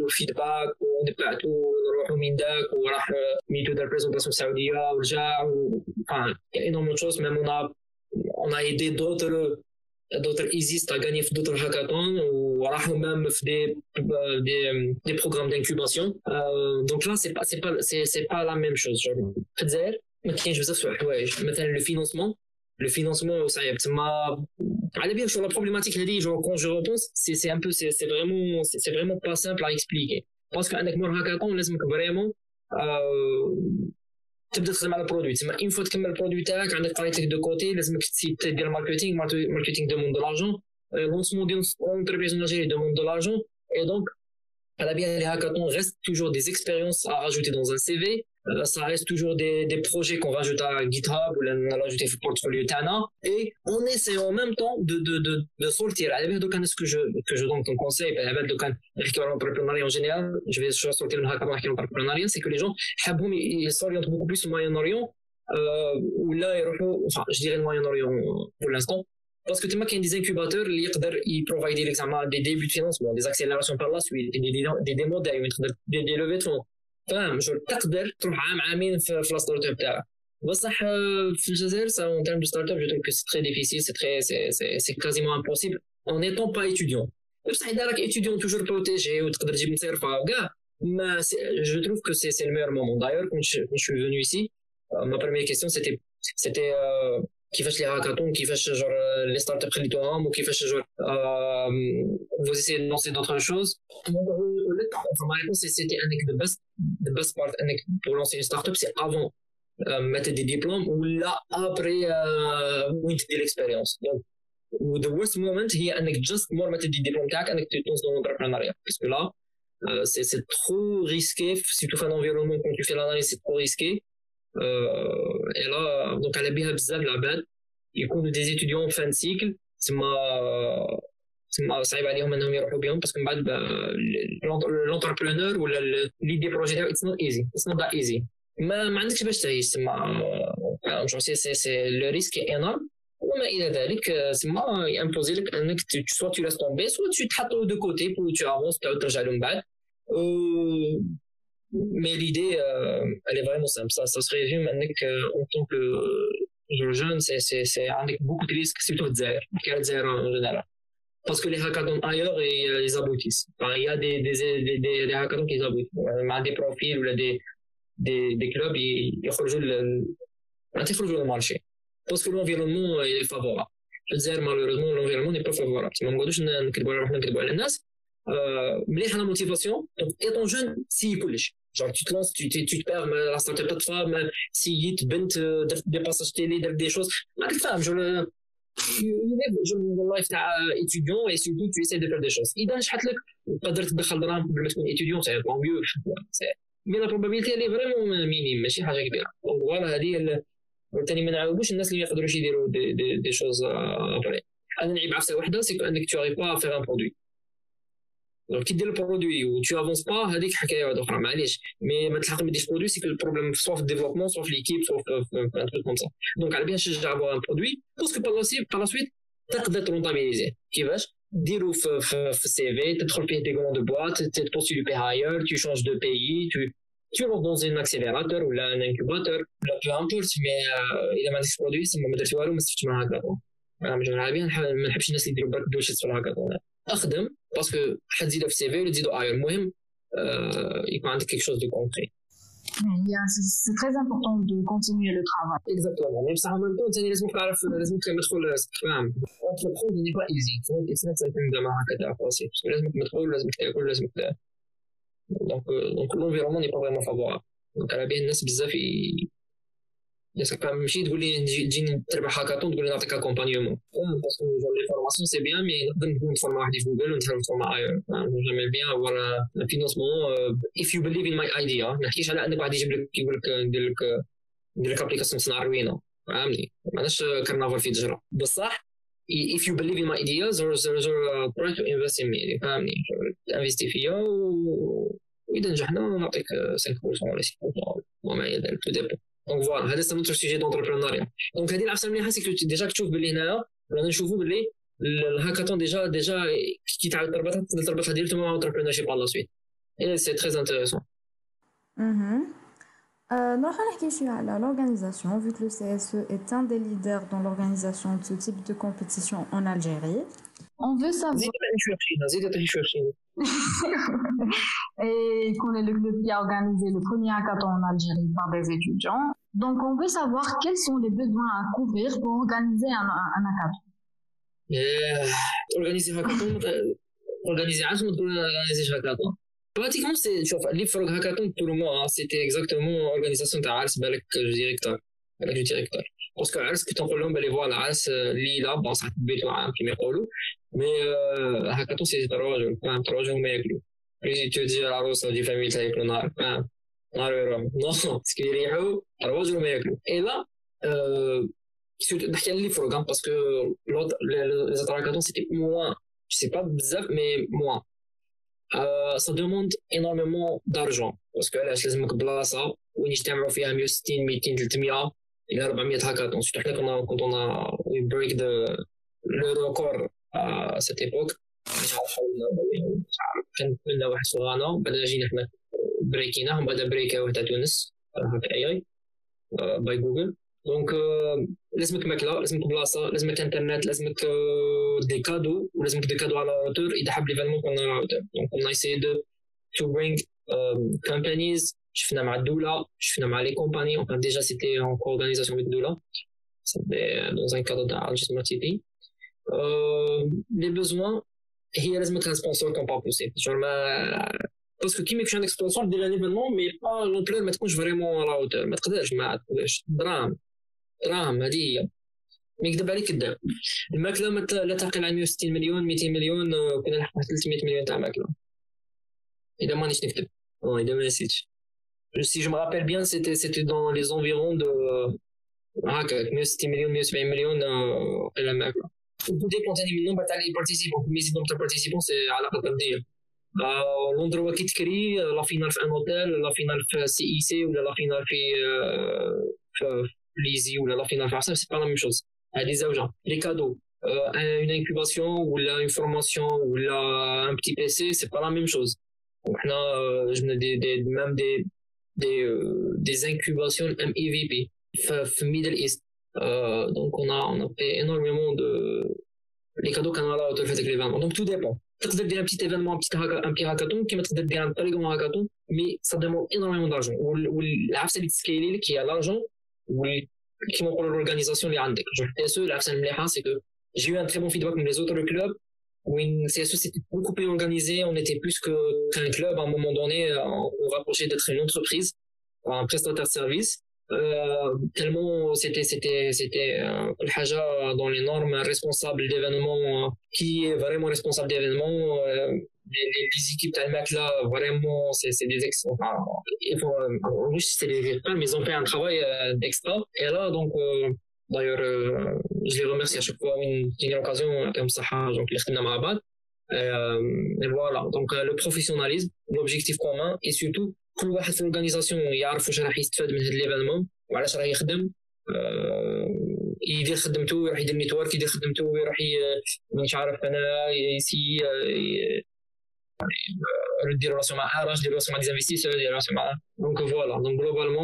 le feedback on est partout نروحوا من داك وراح ميتو دار بريزونطاسيون سعوديه ورجع enfin il y a énormément de choses même on a aidé d'autres EasySt à gagner d'autres hackathons وراحوا même في des programmes d'incubation donc là c'est pas la même chose genre في الجزائر ما كاينش بزاف الحوايج مثلا le financement صعيب تما على بالي sur la problématique هذه genre quand je repense c'est un peu c'est vraiment pas simple à expliquer parce que عندك مور هاكاثون لازمك vraiment تبدا تخدم على البرودوي تما اون فوا تكمل البرودوي تاعك عندك قرايتك دو كوتي لازمك تدير ماركتينغ دوموند دو لارجون لونسمون ديال اونتربريز نيجيري دوموند دو لارجون et donc à la bien les hackathons restent toujours des expériences à rajouter dans un CV ça reste toujours des projets qu'on rajoute à GitHub ou on a rajouté sur le portfolio Tana et on essaie en même temps de sortir à la bien donc ce que je donne comme conseil à la bien donc l'entrepreneuriat en général je vais sortir le hackathon avec l'entrepreneuriat c'est que les gens ils s'orientent beaucoup plus au Moyen-Orient ou là enfin je dirais le Moyen-Orient pour l'instant parce que تما كاين des incubateurs اللي يقدر يبروفايدي لك زعما des débuts de financement des accélérations par la suite des démos دايما تقدر des levées de fonds فاهم جو تقدر تروح عامين في الستارت اب تاعك بصح في الجزائر ça en termes de start up je trouve que c'est très difficile c'est quasiment impossible en n'étant pas étudiant بصح اذا راك étudiant toujours protégé وتقدر تجيب مصيرفه وكاع ما je trouve que c'est le meilleur moment d'ailleurs quand je suis venu ici ma première question c'était كيفاش لي هاكاثون كيفاش جور لي ستارت اب خليتوهم وكيفاش جور vous essayez de lancer d'autres choses ma réponse c'était the best part pour lancer une start up c'est avant mettre des diplômes ou là après وين تدي l'expérience donc the worst moment هي انك just more mettre des diplômes تاعك انك تدوس dans l'entrepreneuriat parce que là c'est trop risqué surtout في un environnement quand tu fais l'analyse c'est trop risqué et là donc على بها بزاف العباد يكونوا des étudiants fin de cycle تما صعيب عليهم انهم يروحوا بهم باسكو من بعد l'entrepreneur ولا l'idée projet تاعو it's not that easy ما عندكش باش تعيش تما جو سي لو ريسك انورم وما الى ذلك تما يمبوزي لك انك سوا tu restes tomber soit tu te حطو de côté pour tu avances تعاود ترجع له من بعد mais l'idée elle est vraiment simple ça se résume avec en tant que jeune c'est avec beaucoup de risques surtout au Zaïre en général parce que les hackathons ailleurs ils aboutissent enfin, il y a des hackathons qui aboutissent des profils ou des clubs ils يخرجوا للمارشي parce que l'environnement est favorable au Zaïre malheureusement l'environnement n'est pas favorable ما نقدروش نكذبوا على روحنا نكذبوا على الناس مليح la motivation donc étant jeune si كلش genre tu te lances tu te perds la startup plateforme si tu بنت des passages télé des choses ما تفهم جو le life تاع étudiant et surtout tu essaies de faire des choses اذا نجحت لك تقدر تدخل دراهم قبل ما تكون étudiant c'est tant mieux mais la probabilité elle est vraiment minime ماشي حاجه كبيره donc voilà هذه ثاني ما نعاودوش الناس اللي ما يقدروش يديروا des choses après انا نعيب عفسه واحده c'est que انك tu arrives pas à faire un produit donc كي دير البرودوي و tu avances pas هذيك حكايه واحده اخرى معليش مي ما تلحق ما ديرش برودوي سي البروبليم سوا في الديفلوبمون سوا في ليكيب سوا في ان تروك كوم سا دونك على بالي نشجع افوار ان برودوي باسكو par la suite تقدر ترونتابيليزي كيفاش ديرو في السي في تدخل فيه دي غروند بواط تبوستولي بي هاير tu changes de pays tu rentres dans un accélérateur ou un incubateur ولا peu importe mais اذا ما عندكش برودوي سما ما درتي والو ما استفدتش من هكذا انا من جهه ما نحبش الناس اللي يديروا برك بوشيت في هكذا اخدم باسكو حتزيدها في السي في ولا تزيدو اير المهم يكون عندك كيك شوز دو كونكري C'est très important de continuer le travail. Exactement. Mais en même temps, لازم تدخل فاهم. Entreprendre n'est pas easy. It's not something de هكذا facile. لازم تدخل لازم تاكل لازم donc l'environnement n'est pas vraiment favorable. Donc على بالي الناس بزاف ياسك ماشي تقول لي تجيني تربح هاكاطون تقول لي نعطيك اكومبانيومون باسكو لي فورماسيون سي بيان مي نقدر نكون فورما واحد في جوجل وندير فورما اير جيمي بيان افوار فينونسمون if you believe in my idea ما نحكيش على انك واحد يجيب لك يقول لك ندير لك ابليكاسيون تصنع الروينه فهمني معناش كرنافال في دجره بصح if you believe in my ideas there's a price to invest in me فهمني انفيستي فيا واذا نجحنا نعطيك 5% ولا 6% وما الى ذلك تو دونك فوالا هذا سي نوتر سوجي دونتربرونيا دونك هذه العفسه مليحه سي كو ديجا تشوف باللي هنايا رانا نشوفوا باللي الهاكاطون ديجا كي تعاود تربطها ديريكتومون مع لونتربرونيا با لا سويت اي سي تري انتريسون نروح نحكي شويه على l'organisation vu que le CSE est un des leaders dans l'organisation de ce type de compétition en Algérie. On veut savoir et qu'on est le club qui a organisé le premier hackathon en Algérie par des étudiants. Donc on veut savoir quels sont les besoins à couvrir pour organiser un hackathon. Organiser un hackathon, organiser un hackathon. Pratiquement, les hackathon pour moi, c'était exactement l'organisation de Ars avec le directeur. Parce que Ars, que tu en les voir, Ars, l'île, bon, ça peut être un petit peu mais hackathon, c'est 3 jours, mais plus tu dis à la rose, du famille, avec le nar, non, ce qui est 3 jours, mais et là, نحكي على لي فروغ parce que les autres hackathons c'était moins, je sais pas بزاف mais moins. Ça demande énormément d'argent parce que علاش لازمك بلاصه وين يجتمعوا فيها 160 200 300 الى 400 هاكاطون سورتو حنا كنت انا بريك لو ريكورد à cette époque كان كنا واحد في غانا بعد جينا حنا بريكيناه من بعد بريكا واحد تونس هكا اي باي جوجل دونك لازمك ماكله لازمك بلاصه لازمك انترنت لازمك دي كادو ولازمك دي كادو على روتور اذا حاب ليفينمون كنا على روتور دونك كنا نسيي تو برينغ كومبانيز شفنا مع الدوله شفنا مع لي كومباني اون ديجا سيتي اون كورغانيزاسيون مع الدوله dans un cadre d'enregistrement TV. Les besoins, il y a un sponsor qu'on peut pousser. Parce que qui me fait un sponsor de l'événement, mais pas l'ampleur, mais je vraiment à la hauteur. Mais drame, هذه ما يكذب عليك كذاب. الماكله لا تعقل على 160 مليون 200 مليون كنا نحقق 300 مليون تاع ماكله. إذا مانيش نكذب. إذا ما نسيتش. Si je me rappelle bien, c'était dans les environs de 160 مليون 170 مليون la ماكله. Tout dépend du nombre de participants. Mais si le nombre de participants, c'est à la catégorie. L'endroit qui te crée, la finale fait un hôtel, la finale fait CIC ou la finale fait Lizzy ou la finale fait ça, c'est pas la même chose. Les cadeaux, une incubation ou une formation ou un petit PC, c'est pas la même chose. Donc là, je me même des incubations MEVP, Middle East. Donc on a fait énormément de les cadeaux qu'on a là autour de l'événement. Donc tout dépend. تقدر دير un petit événement, un petit hackathon كيما تقدر دير un très grand hackathon, mais ça demande énormément d'argent. والعفسه اللي تسكيلي لك هي l'argent كيما نقولوا l'organisation اللي عندك. جو TSE العفسه المليحه c'est que j'ai eu un très bon feedback من les autres clubs où CSE c'était beaucoup plus organisé, on était plus qu'un club à un moment donné, on rapprochait d'être une entreprise, un prestataire de service. Tellement c'était الحاجة dans les normes responsable d'événement qui est vraiment responsable d'événement les équipes d'Almac là vraiment c'est des excellents c'est les mais ils ont fait un travail d'extra et là donc d'ailleurs je les remercie à chaque fois une occasion comme ça donc les خدمنا مع بعض et voilà donc le professionnalisme l'objectif commun et surtout كل واحد في الأورغانيزاسيون يعرف واش راح يستفاد من هذا الإيفينمون وعلاش راه يخدم يدير خدمته يروح يدير نيتورك يدير خدمته ويروح مش عارف انا يدير راسو مع اراج يدير راسو مع دي انفستيسور يدير راسو مع دونك فوالا دونك globalement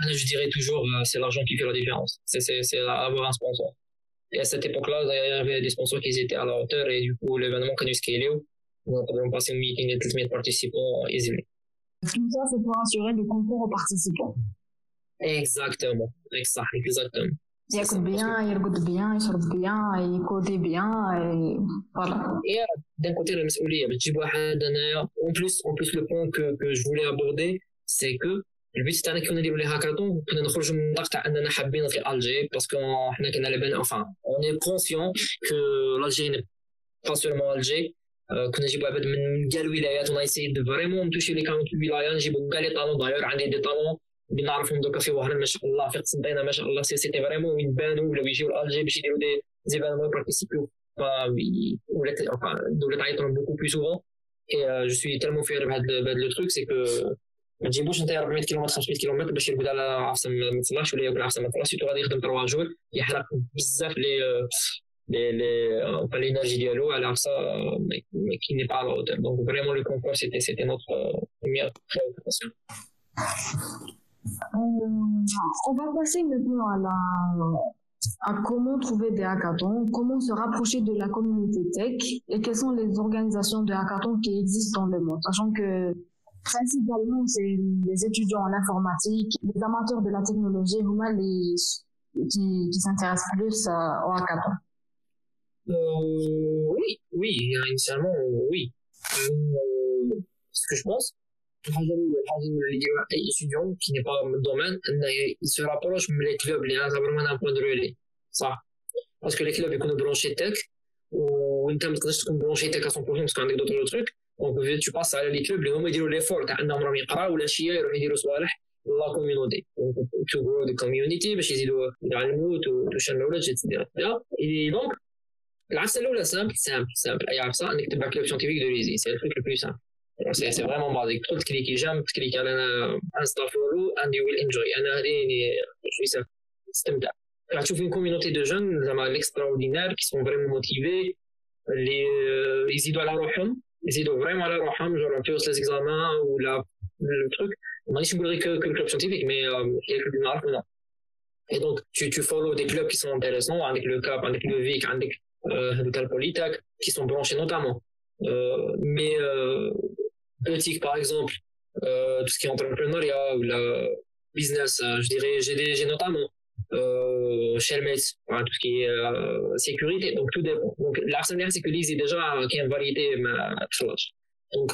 انا je dirais toujours c'est l'argent qui fait la différence c'est avoir un sponsor et à cette époque là il y avait des sponsors qui étaient à la hauteur et du coup l'événement quand il scalé on a passé un meeting de 300 participants easily Tout ça, c'est pour assurer le confort aux participants. Exactement. Exactement. ياكل bien, يرقد bien, يشرب bien, يكودي bien, et voilà. Et d'un côté, la مسؤولية بتجيب واحد أنا en plus le point que je voulais aborder c'est que البيت تاعنا كنا نديرو لي هاكاطون كنا نخرجوا من النطاق تاع اننا حابين في الجي باسكو حنا كنا على بالنا enfin on est conscient que l'Algérie n'est pas seulement Alger كنا نجيبوا عباد من كاع الولايات ونايسيد فريمون نمشيو لي كانت الولايه نجيبوا كاع لي طالون داير عندي دي طالون اللي نعرفهم دوكا في وهران ما شاء الله في قسنطينه ما شاء الله سيتي فريمون وين بانوا ولاو يجيو لالجي باش يديروا دي زيفالمون بارتيسيبيو ولات الدوله تعيطهم بوكو بلو سوفون اي جو سوي تالمون فير بهاد لو تروك سي كو ما تجيبوش انت 400 كيلومتر 500 كيلومتر باش يرقد على عفسه ما تصلحش ولا ياكل عفسه ما تصلحش سيتو غادي يخدم 3 جور يحرق بزاف l'énergie dialogue à ça qui n'est pas à la hauteur. Donc vraiment le confort c'était notre première préoccupation. On va passer maintenant à comment trouver des hackathons, comment se rapprocher de la communauté tech et quelles sont les organisations de hackathons qui existent dans le monde, sachant que principalement c'est les étudiants en informatique, les amateurs de la technologie, qui s'intéressent plus aux hackathons. Oui, initialement, oui. Ce que je pense, les étudiants qui n'est pas le domaine, ils se rapprochent des clubs, c'est vraiment un point de relais. Ça. Parce que les clubs, ils sont branchés tech, ou une terme de sont branchés tech à 100% parce qu'on a d'autres trucs. Donc, tu passes à les clubs, les hommes, ils disent l'effort, t'as un nombre de يقرأ ولا شيء يروح يديروا صوالح la communauté. Donc, to grow the community, باش يزيدوا يتعلموا, to share knowledge, etc. Et donc, العفسه الاولى simple اي عفسه انك تبع كلوب سيانتيفيك دو ليزي سي الفيك لو بلو سامبل سي فريمون بازيك تدخل تكليكي جام تكليكي على انستا فولو اند يو ويل انجوي انا هذه شوي سامبل تستمتع راح تشوف une communauté de jeunes زعما l'extraordinaire qui sont vraiment motivés اللي يزيدوا على روحهم يزيدوا فريمون على روحهم جور في وسط ليزيكزامان ولا التروك مانيش نقول غير كلوب سيانتيفيك مي هي الكلوب اللي نعرفهم et donc tu follow des clubs qui sont intéressants avec le CAP avec le VIC avec de Polytech qui sont branchés notamment mais éthique par exemple tout ce qui est entrepreneuriat ou la business je dirais GDG notamment Shellmates tout ce qui est sécurité donc tout dépend donc la première c'est que l'ISI déjà qui a une variété ma donc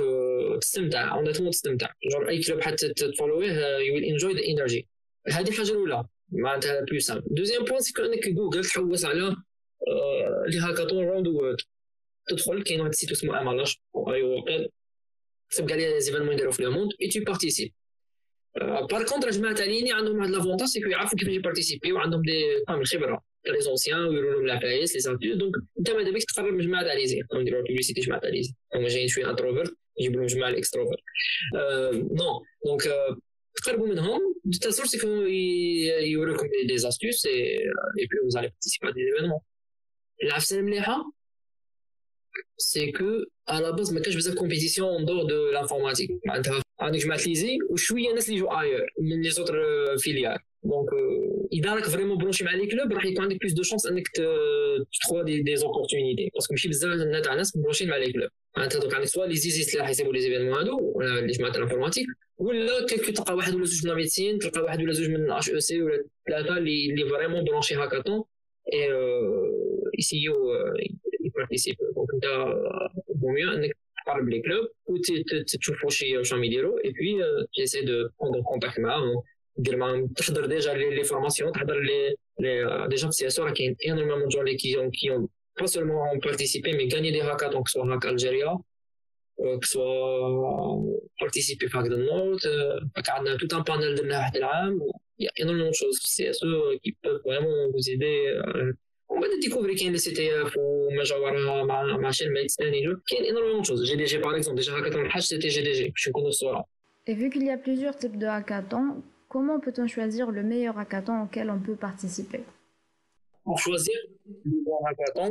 تستمتع honnêtement تستمتع genre اي club حتى تفولويه you will enjoy the energy هذه الحاجه الاولى معناتها بلو سامبل دوزيام بوين سي انك جوجل تحوس على لي هاكاطون راوند وورد تدخل كاين واحد السيت اسمه امالاش ايوا تسبق عليه لي زيفينمون يديروا في لو موند اي تو بارتيسيب بار كونتر جماعه تانيين عندهم واحد لافونتاج سي كو يعرفوا كيفاش يبارتيسيبي وعندهم دي خبره لي زونسيان ويقولوا لهم العفايس لي زاتيود دونك انت ماذا بيك تقرب من جماعه تاع لي زي نديروا بيبليسيتي جماعه تاع لي زي هما جايين شويه انتروفيرت يجيبوا لهم جماعه الاكستروفيرت نو دونك تقربوا منهم de telle sorte qu'ils يوروكم des astuces et puis vous allez participer à des événements. العفسه المليحه c'est que à la base ما كانش بزاف compétition en dehors de l'informatique معناتها عندك جماعه ليزي وشويه ناس اللي يجوا اير من لي زوتر فيليار دونك اذا راك فريمون برونشي مع لي كلوب راح يكون عندك بلوس دو شانس انك تخوا دي زوبورتونيتي باسكو ماشي بزاف تاع ناس برونشي مع لي كلوب معناتها دوك عندك سوا لي زيزيست اللي راح يسيبوا لي زيفينمون هادو ولا لي جماعه الانفورماتيك ولا كيلكو تلقى واحد ولا زوج من ميديسين تلقى واحد ولا زوج من اش او سي ولا ثلاثه اللي فريمون برونشي هاكاطون اي يسيو يبارتيسيب دونك انت بوميو انك تقرب لي كلوب وتشوف واش راهم يديروا اي بوي تيسي دو بروندر كونتاكت معاهم دير معاهم تحضر ديجا لي فورماسيون تحضر لي ديجا في سي اس او راه كاين انورمون جون لي كي اون با سولمون بارتيسيبي مي غاني دي هاكاطون كو سوا هاك الجيريا que soit participer à Hack Nord, on a tout un panel de واحد العام, il y a énormément de choses CSE qui peuvent vraiment vous aider. On va découvrir qu'il y a les CTF ou ma chaîne Mates il y a énormément de choses. GDG par exemple, déjà hackathon le hash c'était GDG, je connais ça. Et vu qu'il y a plusieurs types de hackathons, comment peut-on choisir le meilleur hackathon auquel on peut participer? Pour choisir le bon hackathon,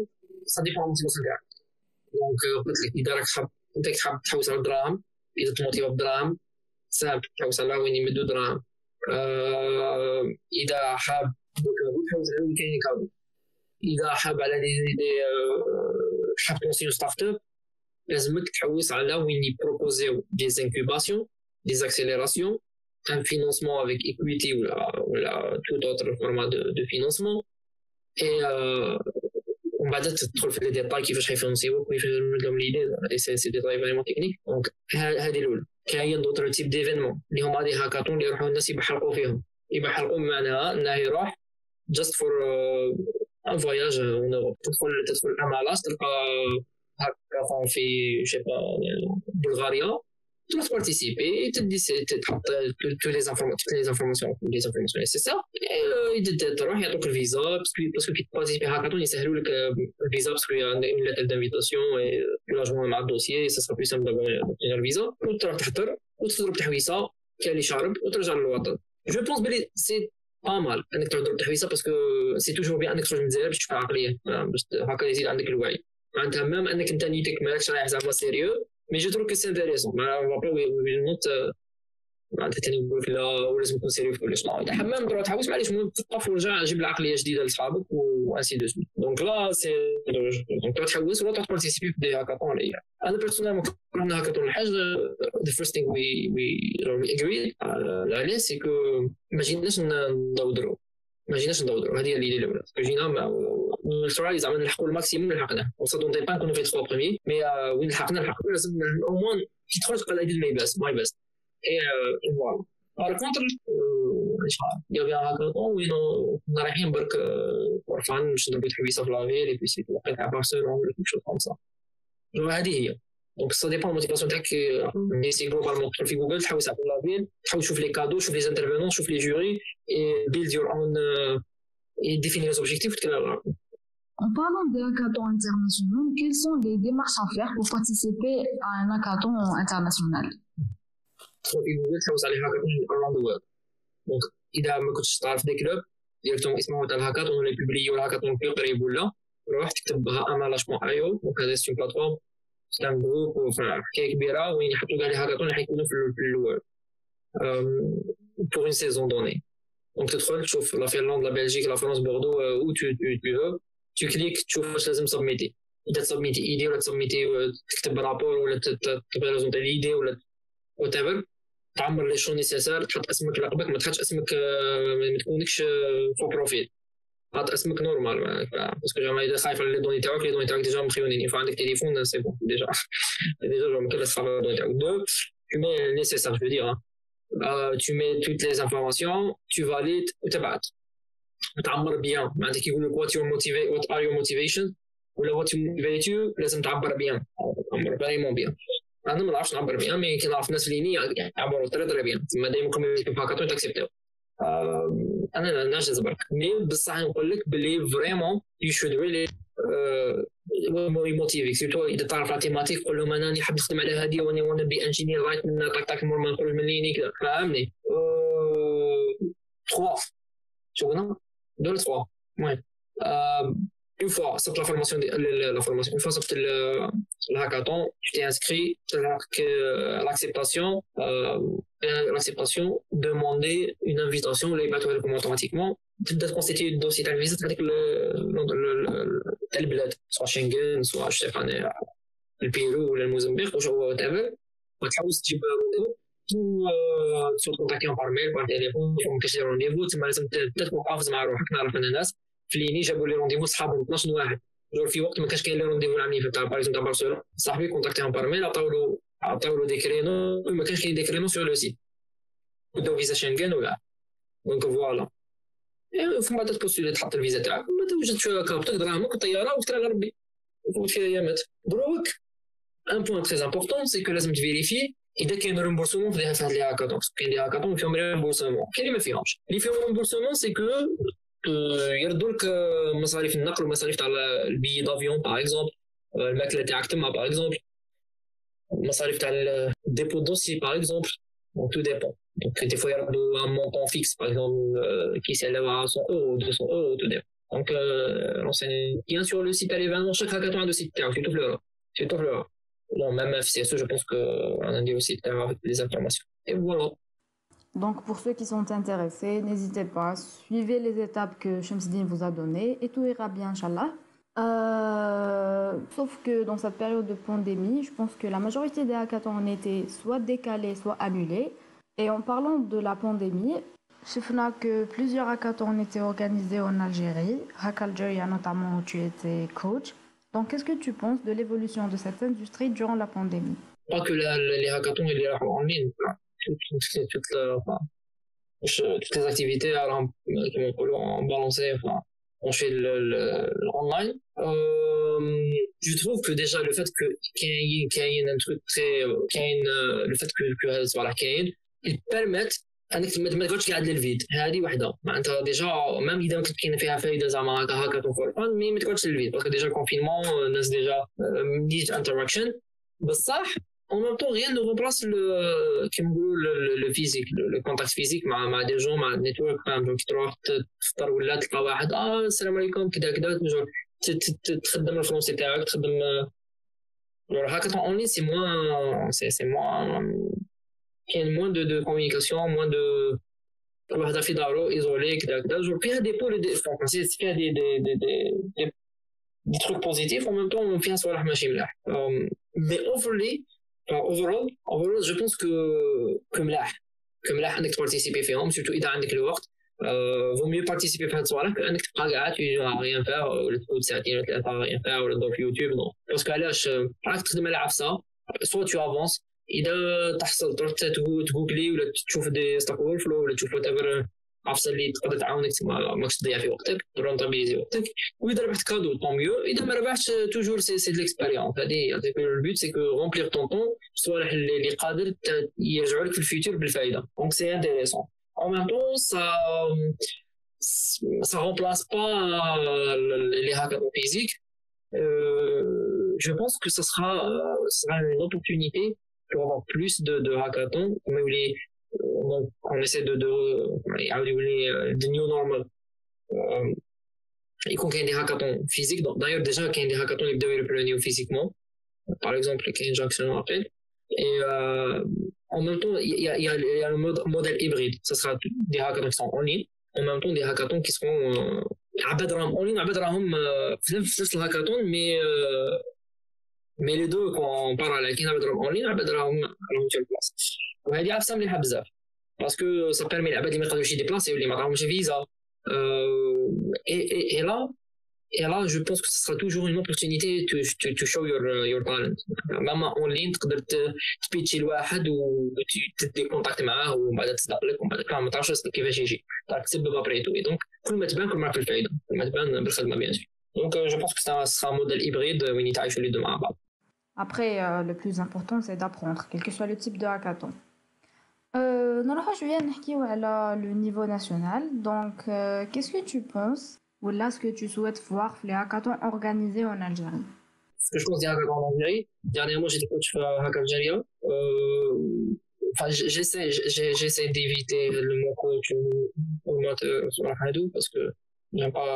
ça dépend de ce que donc قلت لك إذا راك حاب انت حاب تحوس على الدراهم اذا تموتيف بالدراهم سامبل تحوس على وين يمدوا دراهم اذا حاب تحوس على وين كاين كاو اذا حاب على دي حاب تونسي ستارت اب لازمك تحوس على وين يبروبوزيو دي انكوباسيون des accélérations, un financement avec equity ou tout autre format de financement. Et on va dire تدخل في les détails كيفاش حيفينانسيوك وكيفاش يجبد لهم l'idée et c'est des détails vraiment techniques. Donc هذه الأولى. كاين d'autres types d'événements اللي هما دي هاكاطون اللي يروحوا الناس يبحلقوا فيهم. يبحلقوا بمعناها أنه يروح just for un voyage en Europe. تدخل MLS تلقى هاكاطون في je sais pas بلغاريا. Tu vas participer, tu toutes les informations nécessaires. Et il te donne le visa, parce que tu participes à hackathon, il s'agit le visa parce qu'il y a une lettre d'invitation et tu la joins dans le dossier et ça sera plus simple d'obtenir le visa. Tu te تحضر وتضرب تحويصة كالي شارب وترجع للوطن. Je pense que c'est pas mal انك تضرب تحويصة parce que c'est toujours bien انك تخرج من الجزائر باش تبقى عقلية باش هكا يزيد عندك الوعي. معناتها مام انك انت نيتك مالكش رايح زعما سيريو. Mais je trouve que c'est intéressant. On va pas note معناتها تاني نقول لك لا ولازم تكون سيريو في كل شيء. إذا حمام تروح تحوس معليش المهم تطفي ورجع جيب العقلية جديدة لأصحابك وأنسي دو سويت. دونك لا سي دونك تروح تحوس ولا تروح بارتيسيبي في دي هاكاطون ولا أنا بيرسونيلمون كنا هاكاطون الحاجة the first thing we agreed عليه سي كو ما جيناش ندودرو هذه هي الإيدي الأولى. جينا نتراي زعما نلحقوا الماكسيموم لحقناه. وصدون دي بان كنا في 3 بروميي مي وين لحقنا لازم au moins كي تخرج تقول I did my best. Et voilà. Par contre, il y avait un hackathon où on a rien برك pour fun باش نضربوا تحويصة في لا فيل et puis c'est après à Barcelone ou quelque chose comme ça. Donc هذه هي. Donc ça dépend de la motivation تاعك. Mais c'est globalement تدخل في جوجل تحوس على لا فيل تحاول تشوف les cadeaux تشوف les intervenants تشوف les jurys et build your own et définir les objectifs وتكلم. En parlant des hackathons internationaux, quelles sont les démarches à faire pour participer à un hackathon international? في جوجل تحوس على هاكاطون around the world. دونك اذا ما كنتش تعرف دي كلوب ديريكتوم اسمه تاع الهاكاطون ولا بيبليو الهاكاطون في قريب ولا روح تكتبها امالاش.io. دونك هذا سي بلاتفورم سي ان جروب حكايه كبيره وين يحطوا كاع لي هاكاطون اللي حيكونوا في الورد pour une saison donnée. دونك تدخل تشوف لا فنلندا لا بلجيك لا فرنسا بوردو او tu cliques تشوف واش لازم سبميتي. اذا تسبميتي ايدي ولا تسبميتي تكتب رابور ولا تبريزونتي ليدي ولا whatever تعمر لي شو نيسيسار تحط اسمك لقبك ما تحطش اسمك ما تكونكش فو بروفيل حط اسمك نورمال باسكو زعما اذا خايف على لي دوني تاعك ديجا مخيونين عندك تليفون سي بون ديجا ما كاينش تخاف على لي دوني تاعك دو tu mets le nécessaire je veux dire tu mets toutes les informations tu valides وتبعت تعمر بيان معناتها كيقول لك what are your motivation ولا what motivate you لازم تعبر بيان تعمر فريمون بيان. انا ما نعرفش نعبر بيان مي كنعرف ناس اللي يعبروا تري بيان تما دائما كوميونيتي هاكاطون تاكسبتيو. انا نعجز برك مي بصح نقول لك بلي فريمون يو شود ريلي موتيفيك سيرتو اذا تعرف لا تيماتيك قول لهم انا نحب نخدم على هذه وانا وانا بي انجينير رايت من طاك مور ما نخرج من ليني كذا فهمني 3 شغلنا دول 3 المهم une fois cette la formation une fois cette le hackathon tu t'es inscrit l'acceptation demander une invitation les bateaux répondent automatiquement tu dois constituer le dossier de visite avec le bled soit Schengen soit je sais pas le Pérou ou le Mozambique ou whatever وتحاول تجيب tu contacter par mail par téléphone on cache les rendez-vous tu لازم تكون حافظ مع روحك نعرف الناس فليني جابوا لي رونديفو صحابهم 12 واحد دور في وقت ما كانش كاين لي رونديفو العاملين تاع باريزون تاع برشلونه صاحبي كونتاكتيهم بار ميل عطاولو دي كرينو ما كانش كاين دي كرينو سور لو سيت بداو فيزا شنغن ولا دونك فوالا فما تبوستولي تحط الفيزا تاعك ما توجدش كابتك دراهمك والطياره وتكرا على ربي وفوت فيها ايامات دروك ان بوين تري امبورطون سي كو لازم تفيريفي اذا كاين ريمبورسمون في هاد لي هاكاطون كاين لي هاكاطون فيهم ريمبورسمون كاين اللي ما فيهمش اللي فيهم ريمبورسمون سي كو يردوا لك مصاريف النقل ومصاريف تاع البي دافيون باغ اكزومبل الماكله تاعك تما باغ اكزومبل مصاريف تاع الديبو دوسي باغ اكزومبل دونك تو ديبون دونك دي فوا يردوا ان مونطون فيكس باغ اكزومبل كيسالوا 100 اورو 200 اورو تو ديبون دونك رونسيني بيان سور لو سيت ايفينمون شاك هاكاطون عنده سيت تاعو سيرتو في لوروب non même FCSE je pense que on a dit aussi avec les informations et voilà. Donc, pour ceux qui sont intéressés, n'hésitez pas, suivez les étapes que Shamsidine vous a données et tout ira bien, Inch'Allah. Sauf que dans cette période de pandémie, je pense que la majorité des hackathons ont été soit décalés, soit annulés. Et en parlant de la pandémie, je sais que plusieurs hackathons ont été organisés en Algérie. Hack Algeria notamment, où tu étais coach. Donc, qu'est-ce que tu penses de l'évolution de cette industrie durant la pandémie? Pas que les hackathons ils راحوا en ligne. Toutes les activités qui m'ont balancé, enfin, on fait l'online. Je trouve que déjà le fait qu'il y ait un truc très, le fait que voilà, ils permettent انك ما تقعدش قاعد للفيد هذه وحده معناتها ديجا ميم اذا كاين فيها فايده زعما هكا فور فان مي ما تقعدش للفيد باسكو ديجا كونفينمون الناس ديجا نيد انتراكشن بصح en même temps rien ne remplace le physique le contact physique مع des gens مع النيتورك فاهم كي تروح تفطر ولا تلقى واحد السلام عليكم كذا كذا تخدم الفرونسي تاعك تخدم هكا اون لين سي موان كاين موان دو كومونيكاسيون موان دو واحد في دارو ايزولي كذا كذا جو فيها دي بول فيها دي تروك بوزيتيف وميم طون فيها صوالح ماشي ملاح مي overall je pense que ملاح انك تبارتيسيبي فيهم سورتو اذا عندك الوقت vaut mieux participer في هاد الصوالح كانك تبقى قاعد tu rien faire ولا تقعد ساعتين ولا ثلاثه rien faire ولا تدور في يوتيوب نو باسكو علاش راك تخدم على عفسه soit tu avances اذا تحصل تروح تجوجلي ولا تشوف دي ستاك اوفرفلو ولا تشوف وات ايفر عفسه اللي تقدر تعاونك ماكش تضيع في وقتك ترونتابيزي وقتك واذا ربحت كادو طون ميو اذا ما ربحتش توجور سي دو ليكسبيريونس هذه البوت سي كو رومبلير طون طون الصوالح اللي قادر يرجعوا لك في الفيوتشر بالفائده دونك سي انتريسون en même temps ça remplace pas les hackathons physiques je pense que ça sera une opportunité pour avoir plus de hackathons mais les on essaie de new normal يكون كاين دي هاكاطون فيزيك d'ailleurs déjà كاين دي هاكاطون اللي بداو يربلونيو فيزيكمون par exemple كاين جاكسون ابل et en même temps il y a le modèle hybride ça sera des hackathons qui sont en ligne en même temps des hackathons qui seront عباد راهم en ligne عباد راهم في نفس الهاكاطون mais les deux en parallèle كاين عباد راهم en ligne عباد راهم في البلاصه وهذه عفسه مليحه بزاف باسكو سا بيرمي العباد اللي ما يقدروش يديبلاسي واللي ما عندهمش فيزا et là je pense que ce sera toujours une opportunité to show your talent même en ligne تقدر تبيتشي لواحد وتدي كونتاكت معاه ومن بعد تصدق لك ومن بعد ما تعرفش كيفاش يجي تسبب ابريتو دونك كل ما تبان كل ما في الفائده كل ما تبان بالخدمه بيان سور دونك جو بونس كو سا موديل هيبريد وين يتعايشوا لي دو مع بعض. Après, le plus important, c'est d'apprendre, quel que soit le type de hackathon. نروحو شوية نحكيو على le niveau national. Donc, qu'est-ce que tu penses ou là ce que tu souhaites voir les hackathons organisés en Algérie? Ce que je pense des hackathons en Algérie, dernièrement j'étais coach à Hack Algeria. Enfin, j'essaie d'éviter le mot coach ou formateur sur la radio parce que j'aime pas.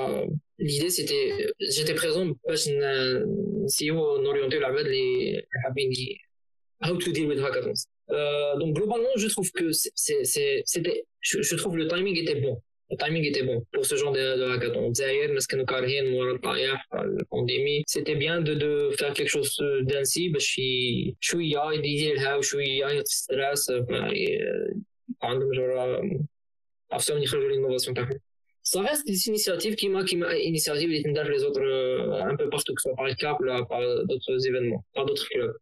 L'idée c'était, j'étais présent باش نسيو نوريونتيو العباد اللي حابين how to deal with hackathons. Donc globalement je trouve que je trouve le timing était bon. Le timing était bon pour ce genre de hackathon. D'ailleurs, parce que nous carrières, nous la pandémie, c'était bien de faire quelque chose d'ainsi. Bah, je suis idée là, je suis stress. عندهم genre عرفتهم يخرجوا l'innovation تاعهم. Ça reste des initiatives qui m'a initiative اللي تندار les autres un peu partout que ce soit par le CAP ou par d'autres événements, par d'autres clubs.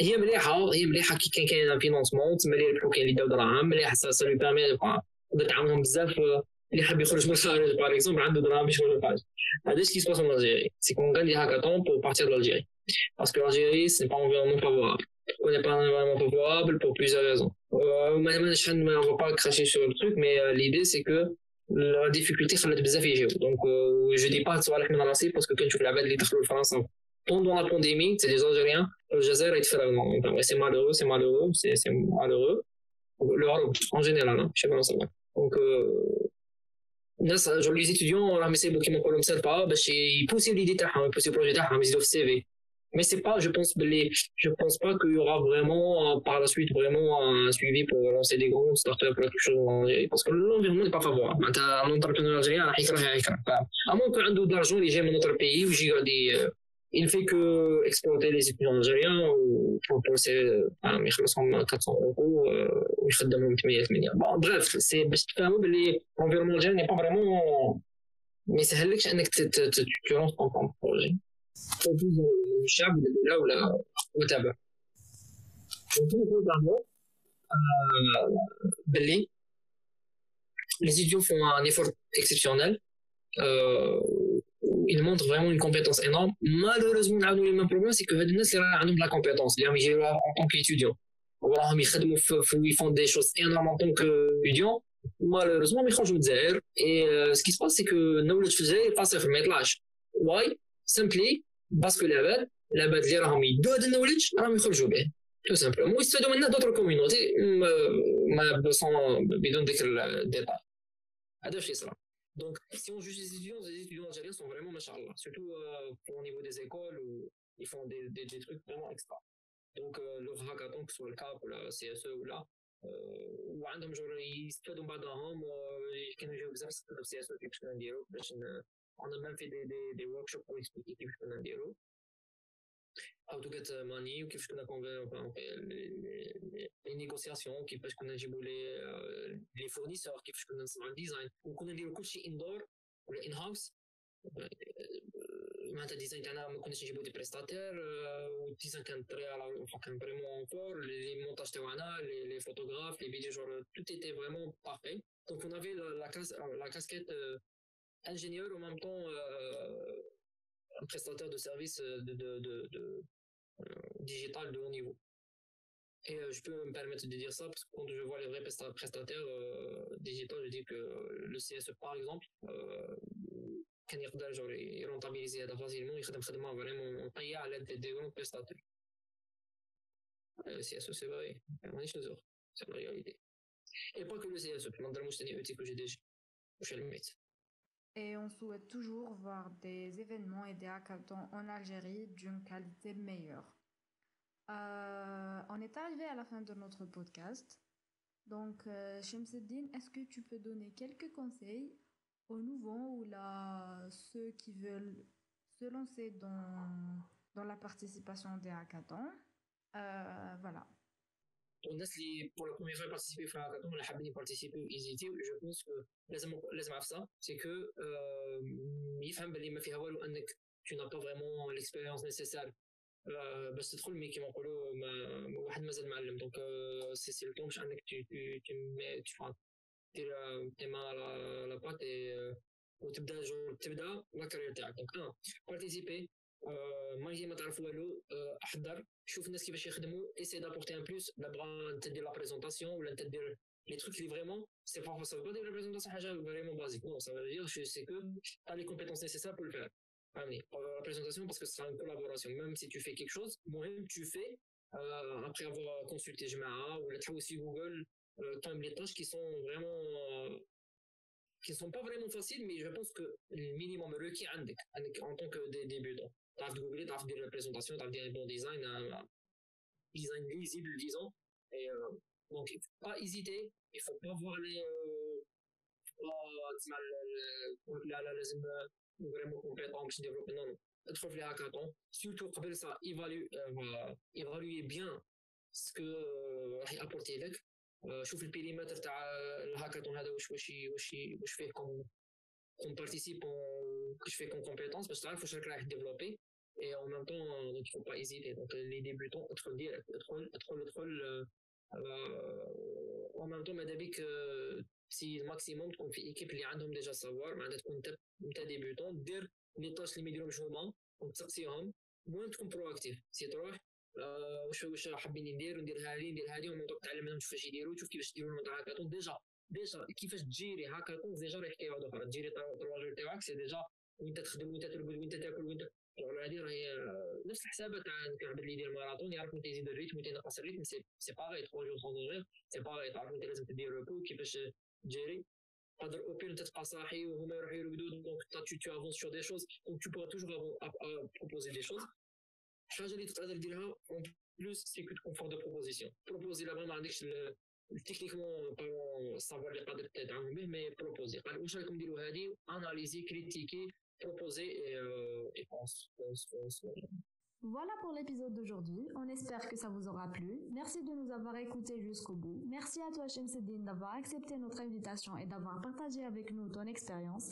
هي مليحه كي كاين ان فينانسمون تما اللي يربحوا كاين اللي داو دراهم مليح سا لو بيرمي تقدر تعاونهم بزاف اللي حاب يخرج من الخارج باغ اكزومبل عنده دراهم باش يخرج للخارج هذا الشيء سباس en Algérie c'est qu'on gagne des hackathons pour partir de l'Algérie parce que l'Algérie c'est pas un environnement favorable on n'est pas un environnement favorable pour plusieurs raisons on va pas cracher sur le truc mais l'idée c'est que la difficulté خلت بزاف يجيو donc je dis pas صوالح من راسي parce que كنشوف العباد اللي دخلوا لفرنسا pendant la pandémie, c'est des Algériens. Le Jazer est différemment. C'est malheureux. L'Europe, en général, hein, je sais pas ça. Donc, genre les étudiants, on a mis beaucoup de problèmes, ça pas, parce qu'ils poussent l'idée, ils poussent le projet, ils disent au CV. Mais c'est pas, je pense pas qu'il y aura vraiment, par la suite, vraiment un suivi pour lancer des grandes startups ou quelque chose en Algérie. Parce que l'environnement n'est pas favorable. Un entrepreneur algérien, à moins qu'il ait de l'argent, il est dans notre pays, où il fait que exploiter les étudiants algériens, ou pour ces, ils خلصهم 400 euros, ويخدمهم 8 milliards. Bon, bref, c'est, باش تفهموا باللي l'environnement algérien n'est pas vraiment, ما يسهلكش انك تلونس ton projet. تجوز الشعب ولا الدولة ولا وتابع. ونقول d'abord باللي les étudiants font un effort exceptionnel. Ils montrent vraiment une compétence énorme. Malheureusement, le même problème, c'est que les gens ont de la compétence. Ils sont en tant qu'étudiants. Ils font des choses énormes en tant qu'étudiants. Malheureusement, ils font des erreurs. Et ce qui se passe, c'est que nous, les étudiants, ils passent à faire métlage. Why? Simply, parce que les bêtes, اللي راهم يدوا هذا النولج راهم يخرجوا به. Tout simplement. ويستفادوا منها d'autres communautés. بدون ذكر الديتاي. هذا الشيء صراحة. Donc, si on juge les étudiants algériens sont vraiment machallah, surtout au niveau des écoles où ils font des trucs vraiment extra. Donc, le hackathon, que ce soit le CAP ou la CSE ou là, وعندهم جور يستفادوا بعضهم كانوا يجيو بزاف يستفادوا في CSE كيفاش كنا نديرو باش on a même fait des workshops pour expliquer كيفاش كنا نديرو how to get money وكيفاش كنا les négociations كيفاش كنا نجيبوا les fournisseurs كيفاش كنا نصنعوا الديزاين وكنا نديروا كلشي اندور ولا ان هاوس معناتها الديزاين تاعنا ما كناش نجيبوا دي بريستاتير والديزاين كان ريال كان فريمون فور لي مونتاج تاعنا لي فوتوغراف لي فيديو جور tout était vraiment parfait donc on avait la casquette ingénieur en même temps un prestataire de service de digital de haut niveau. Et je peux me permettre de dire ça parce que quand je vois les vrais prestataires digitaux, je dis que le CSE par exemple, كان يقدر يرونتابيليزي هذا facilement يخدم خدمة vraiment نقية على des grands prestataires. Le CSE c'est vrai, مانيش نزور, c'est la réalité. Et pas que le CSE, ما نضربوش ثاني ET que j'ai déjà, وش الميت. Et on souhaite toujours voir des événements et des hackathons en Algérie d'une qualité meilleure. On est arrivé à la fin de notre podcast. Donc, Chemseddine, est-ce que tu peux donner quelques conseils aux nouveaux ou ceux qui veulent se lancer dans la participation des hackathons? Voilà. Pour les pour la première fois participer à un hackathon, on a حابين participer وhésiter, je pense que لازم عارف ça, c'est que يفهم باللي ما فيها والو انك tu n'as pas vraiment l'expérience nécessaire باش تدخل مي كيما نقولوا واحد مازال معلم دونك سي لو طون باش انك tu دير tes mains à la pâte et وتبدا تبدا لا كارير تاعك دونك participer ما ما تعرف والو احضر شوف الناس كيفاش يخدموا essayer d'apporter un plus لا بغا تدير لا بريزونطاسيون ولا تدير les trucs qui vraiment c'est pas ça veut pas dire la présentation حاجه vraiment basique non ça veut dire c'est que tu as les compétences nécessaires pour le faire. La présentation parce que ce sera une collaboration même si tu fais quelque chose moi-même tu fais après avoir consulté Jmaa ou la aussi Google quand les tâches qui sont vraiment qui sont pas vraiment faciles mais je pense que le minimum requis en tant que débutant tu as googler tu as faire la présentation tu as faire un bon design un design lisible disons et donc il faut pas hésiter il faut pas voir les لازم vraiment compétent باش développer non ادخل في الهاكاثون surtout قبل ça évaluer bien ce que راح يابورتي لك شوف البيريمتر تاع الهاكاثون هذا واش فيه كون بارتيسيبون واش فيه كون كومبيتونس باش تعرف واش راك ديفلوبي et en même temps il faut pas hésiter donc les débutants ادخل direct ادخل en même temps ماذا بيك si الماكسيموم تكون في ايكيب اللي عندهم ديجا سافوار معناتها تكون انت ديبيوتون دير لي طاش اللي ما يديروهمش هما وتسقسيهم المهم تكون برو اكتيف سي تروح واش حابين ندير هذه ومن تعلم منهم كيفاش يديروا تشوف كيفاش يديروا الهاكاثون ديجا كيفاش تجيري هاكاثون ديجا راه حكايه واحده اخرى تجيري التواجد تاعك سي ديجا وين تخدم وين ترقد وين تاكل وين هذه راهي نفس الحسابات تاع كنعبد اللي يدير ماراثون يعرف متى يزيد الريتم متى ينقص الريتم سي باغي 3 جور سون سي باغي تعرف انت لازم تدير ريبو كيفاش تجيري تقدر اوبين تبقى صاحي وهما يروحوا يرقدوا دونك tu avances sur des choses donc tu pourras toujours proposer des choses الحاجه اللي تقدر ديرها اون بلوس سي كو تكون دو بروبوزيسيون بروبوزي لابا ما عندكش تكنيكمون الصافوار اللي قادر تدعم به مي بروبوزي قال واش راكم ديروا هذه اناليزي كريتيكي بروبوزي اي بونس. Voilà pour l'épisode d'aujourd'hui. On espère que ça vous aura plu. Merci de nous avoir écoutés jusqu'au bout. Merci à toi, Shamseddine, d'avoir accepté notre invitation et d'avoir partagé avec nous ton expérience.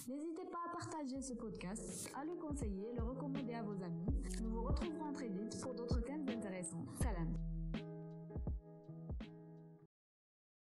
N'hésitez pas à partager ce podcast, à le conseiller, le recommander à vos amis. Nous vous retrouverons très vite pour d'autres thèmes intéressants. Salam.